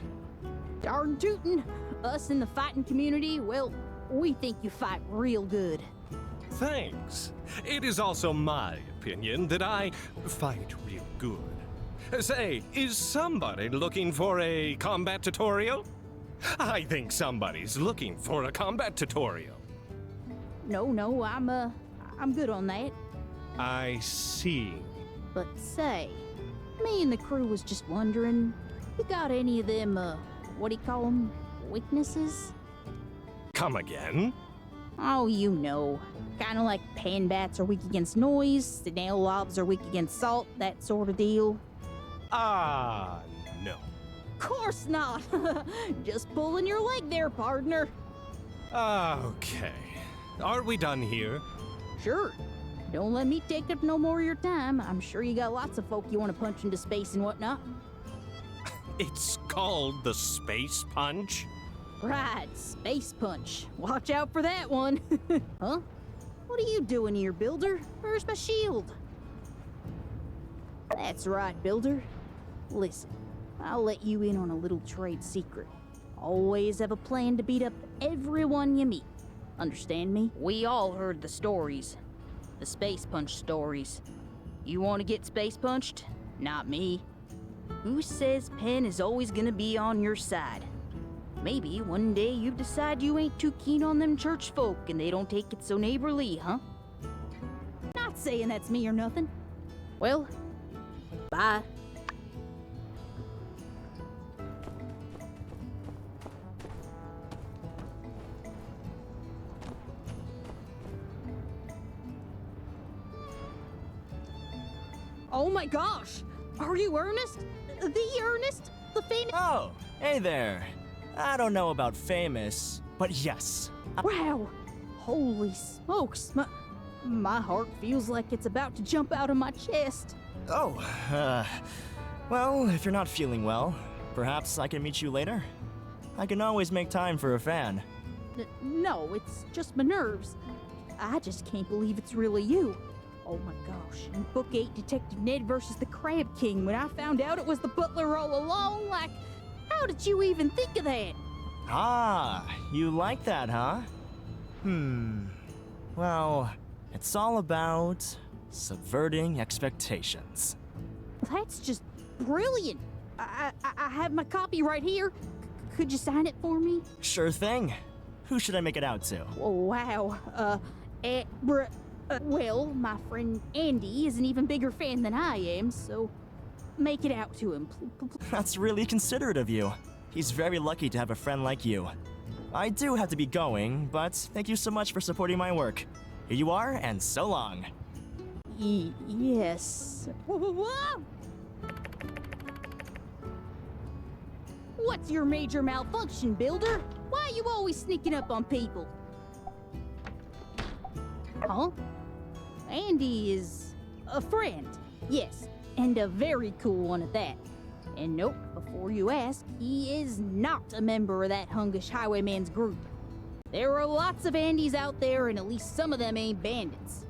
Darn tootin'. Us in the fighting community, well, we think you fight real good. Thanks. It is also my opinion that I fight real good. Say, is somebody looking for a combat tutorial? I think somebody's looking for a combat tutorial. No, I'm good on that. I see. But say, me and the crew was just wondering, you got any of them, what do you call them, weaknesses? Come again? Oh, you know. Kinda like pan bats are weak against noise, the nail lobs are weak against salt, that sort of deal. No. Course not! Just pulling your leg there, partner. Okay. Are we done here? Sure. Don't let me take up no more of your time. I'm sure you got lots of folk you want to punch into space and whatnot. It's called the Space Punch? Right, Space Punch. Watch out for that one. Huh? What are you doing here, Builder? Where's my shield? That's right, Builder. Listen, I'll let you in on a little trade secret. Always have a plan to beat up everyone you meet. Understand me? We all heard the stories. The Space Punch stories. You want to get Space Punched? Not me. Who says Penn is always gonna be on your side? Maybe one day you decide you ain't too keen on them church folk and they don't take it so neighborly, huh? Not saying that's me or nothing. Well, bye. Oh my gosh! Are you Ernest? The Ernest? The famous— Oh, hey there. I don't know about famous, but yes. Wow! Holy smokes, my heart feels like it's about to jump out of my chest. Oh, well, if you're not feeling well, perhaps I can meet you later? I can always make time for a fan. No, it's just my nerves. I just can't believe it's really you. Oh my gosh, in Book 8, Detective Ned versus the Crab King, when I found out it was the butler all along, like, how did you even think of that? Ah, you like that, huh? Well, it's all about subverting expectations. That's just brilliant. I have my copy right here. Could you sign it for me? Sure thing. Who should I make it out to? Oh, wow. Well, my friend Andy is an even bigger fan than I am, so make it out to him. That's really considerate of you. He's very lucky to have a friend like you. I do have to be going, but thank you so much for supporting my work. Here you are, and so long. Yes. Whoa! What's your major malfunction, Builder? Why are you always sneaking up on people? Huh? Andy is a friend, yes, and a very cool one at that. And nope, before you ask, he is not a member of that Hungish Highwayman's group. There are lots of Andys out there, and at least some of them ain't bandits.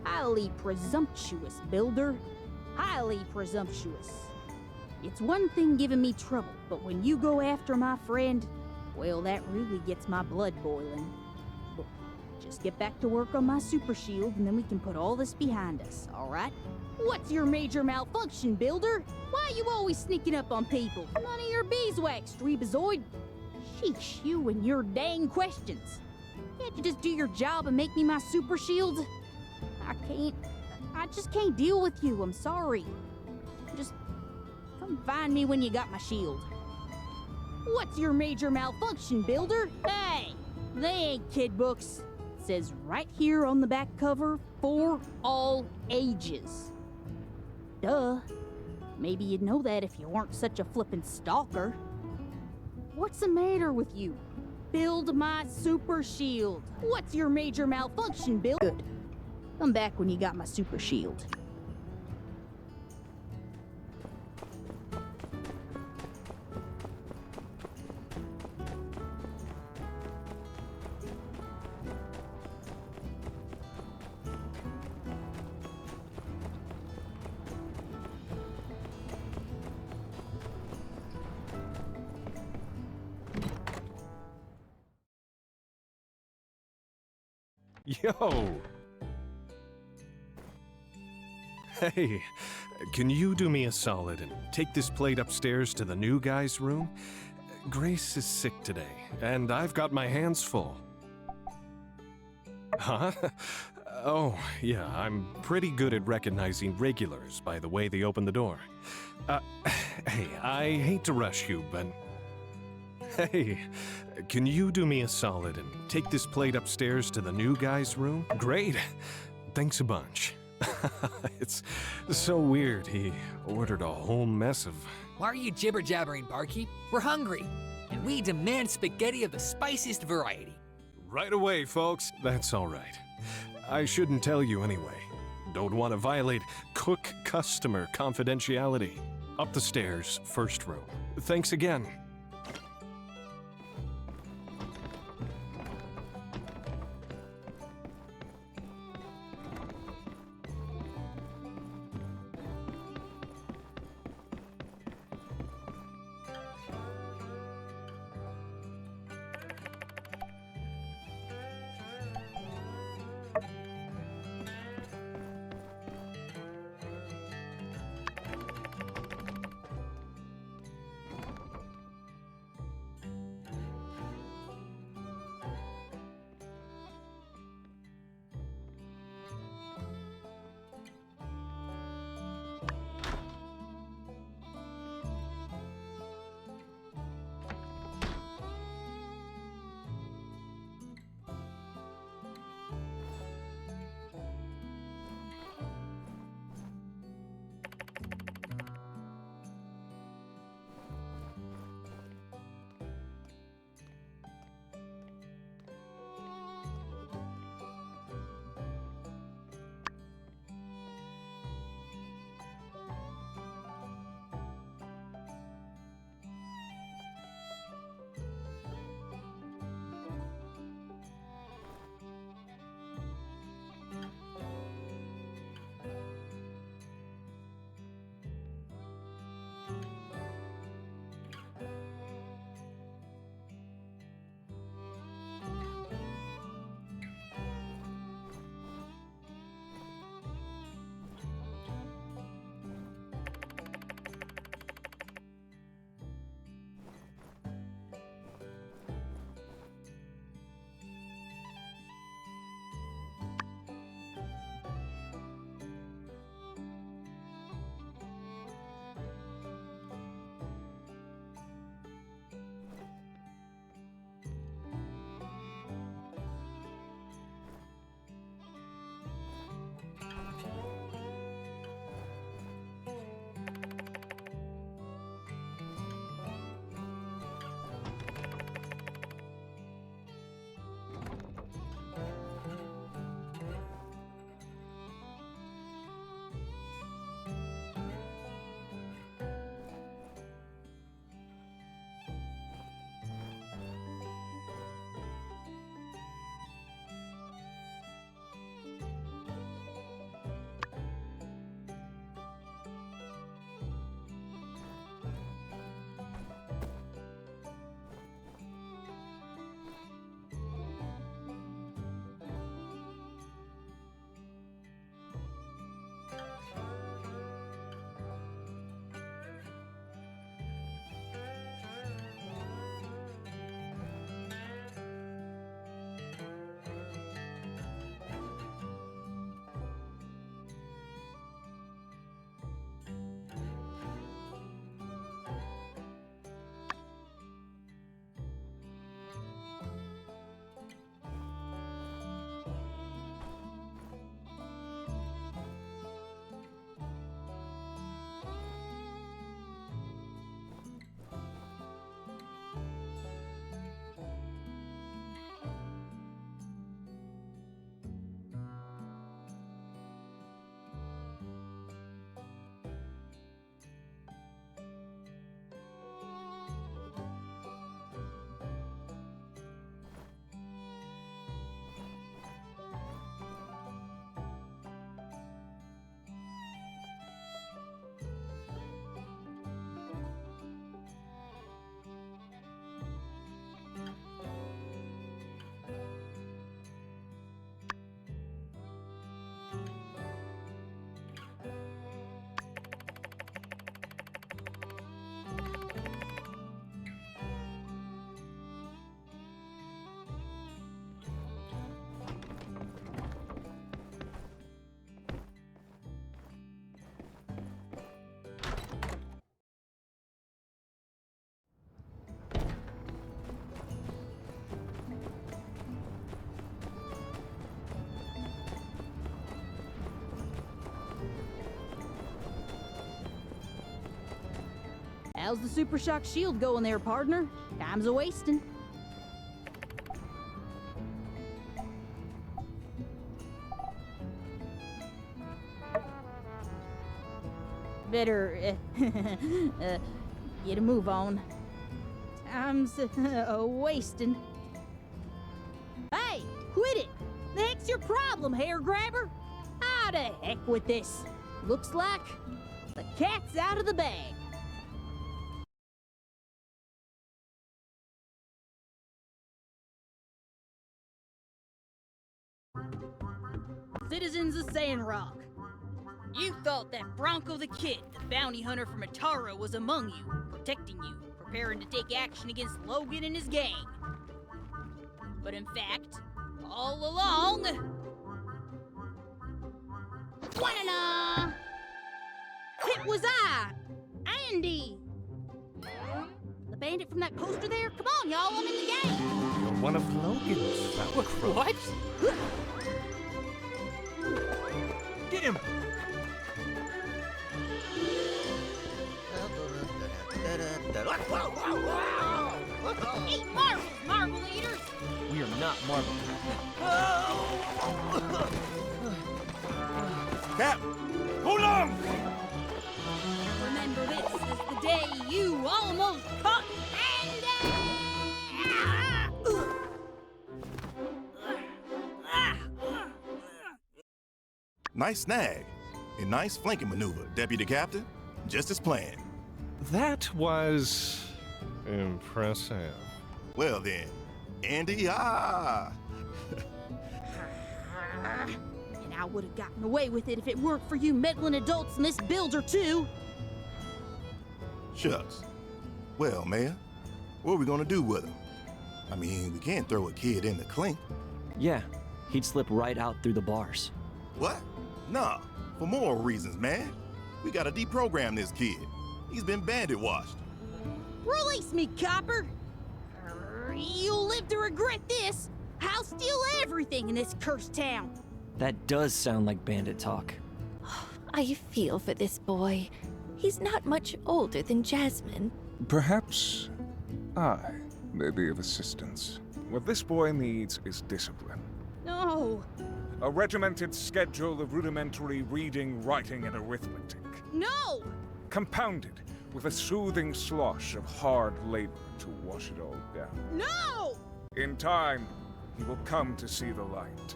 Highly presumptuous, Builder. Highly presumptuous. It's one thing giving me trouble, but when you go after my friend, well, that really gets my blood boiling. Look, just get back to work on my super shield, and then we can put all this behind us, alright? What's your major malfunction, Builder? Why are you always sneaking up on people? None of your beeswax, Strebazoid. Sheesh, you and your dang questions. Can't you just do your job and make me my super shield? I just can't deal with you, I'm sorry. Just come find me when you got my shield. What's your major malfunction, Builder? Hey, they ain't kid books. It says right here on the back cover, for all ages. Duh. Maybe you'd know that if you weren't such a flippin' stalker. What's the matter with you? Build my super shield. What's your major malfunction, Build? Good. Come back when you got my super shield. Yo! Hey, can you do me a solid and take this plate upstairs to the new guy's room? Grace is sick today, and I've got my hands full. Huh? Oh, yeah, I'm pretty good at recognizing regulars by the way they open the door. Hey, I hate to rush you, but... Hey, can you do me a solid and take this plate upstairs to the new guy's room? Great. Thanks a bunch. It's so weird. He ordered a whole mess of... Why are you jibber-jabbering, barkeep? We're hungry, and we demand spaghetti of the spiciest variety. Right away, folks. That's all right. I shouldn't tell you anyway. Don't want to violate cook-customer confidentiality. Up the stairs, first room. Thanks again. How's the Super Shock Shield going there, partner? Time's a-wasting. Better, get a move on. Time's a-wasting. Hey, quit it! The heck's your problem, hair grabber? Ah, to heck with this. Looks like the cat's out of the bag. Citizens of Sandrock, you thought that Bronco the Kid, the bounty hunter from Atara, was among you, protecting you, preparing to take action against Logan and his gang. But in fact, all along... Ta-da! It was I, Andy! The bandit from that poster there? Come on, y'all, I'm in the game! You're one of Logan's fellow crows. What? Get him! Eat marbles, marble eaters! We are not Marvel. Cap! Hold on! Remember, this is the day you almost caught Andy! Nice snag. A nice flanking maneuver, Deputy Captain. Just as planned. That was impressive. Well then, Andy, And I would have gotten away with it if it weren't for you meddling adults in this builder, too. Shucks. Well, Mayor, what are we gonna do with him? I mean, we can't throw a kid in the clink. Yeah, he'd slip right out through the bars. What? Nah, for moral reasons, man. We gotta deprogram this kid. He's been bandit washed. Release me, copper! You'll live to regret this. I'll steal everything in this cursed town. That does sound like bandit talk. I feel for this boy. He's not much older than Jasmine. Perhaps I may be of assistance. What this boy needs is discipline. No, A regimented schedule of rudimentary reading, writing, and arithmetic. no! Compounded with a soothing slosh of hard labor to wash it all down. No! In time, he will come to see the light,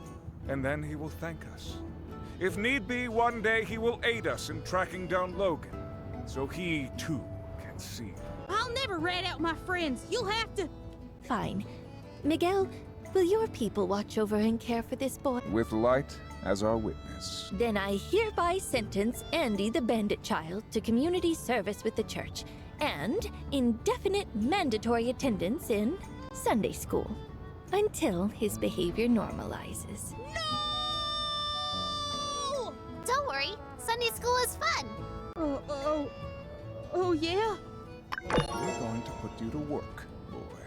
and then he will thank us. If need be, one day he will aid us in tracking down Logan, so he too can see. I'll never rat out my friends. You'll have to... Fine. Miguel, will your people watch over and care for this boy? With light as our witness. Then I hereby sentence Andy the Bandit Child to community service with the church and indefinite mandatory attendance in Sunday school until his behavior normalizes. No! Don't worry, Sunday school is fun. Oh, yeah? We're going to put you to work, boy.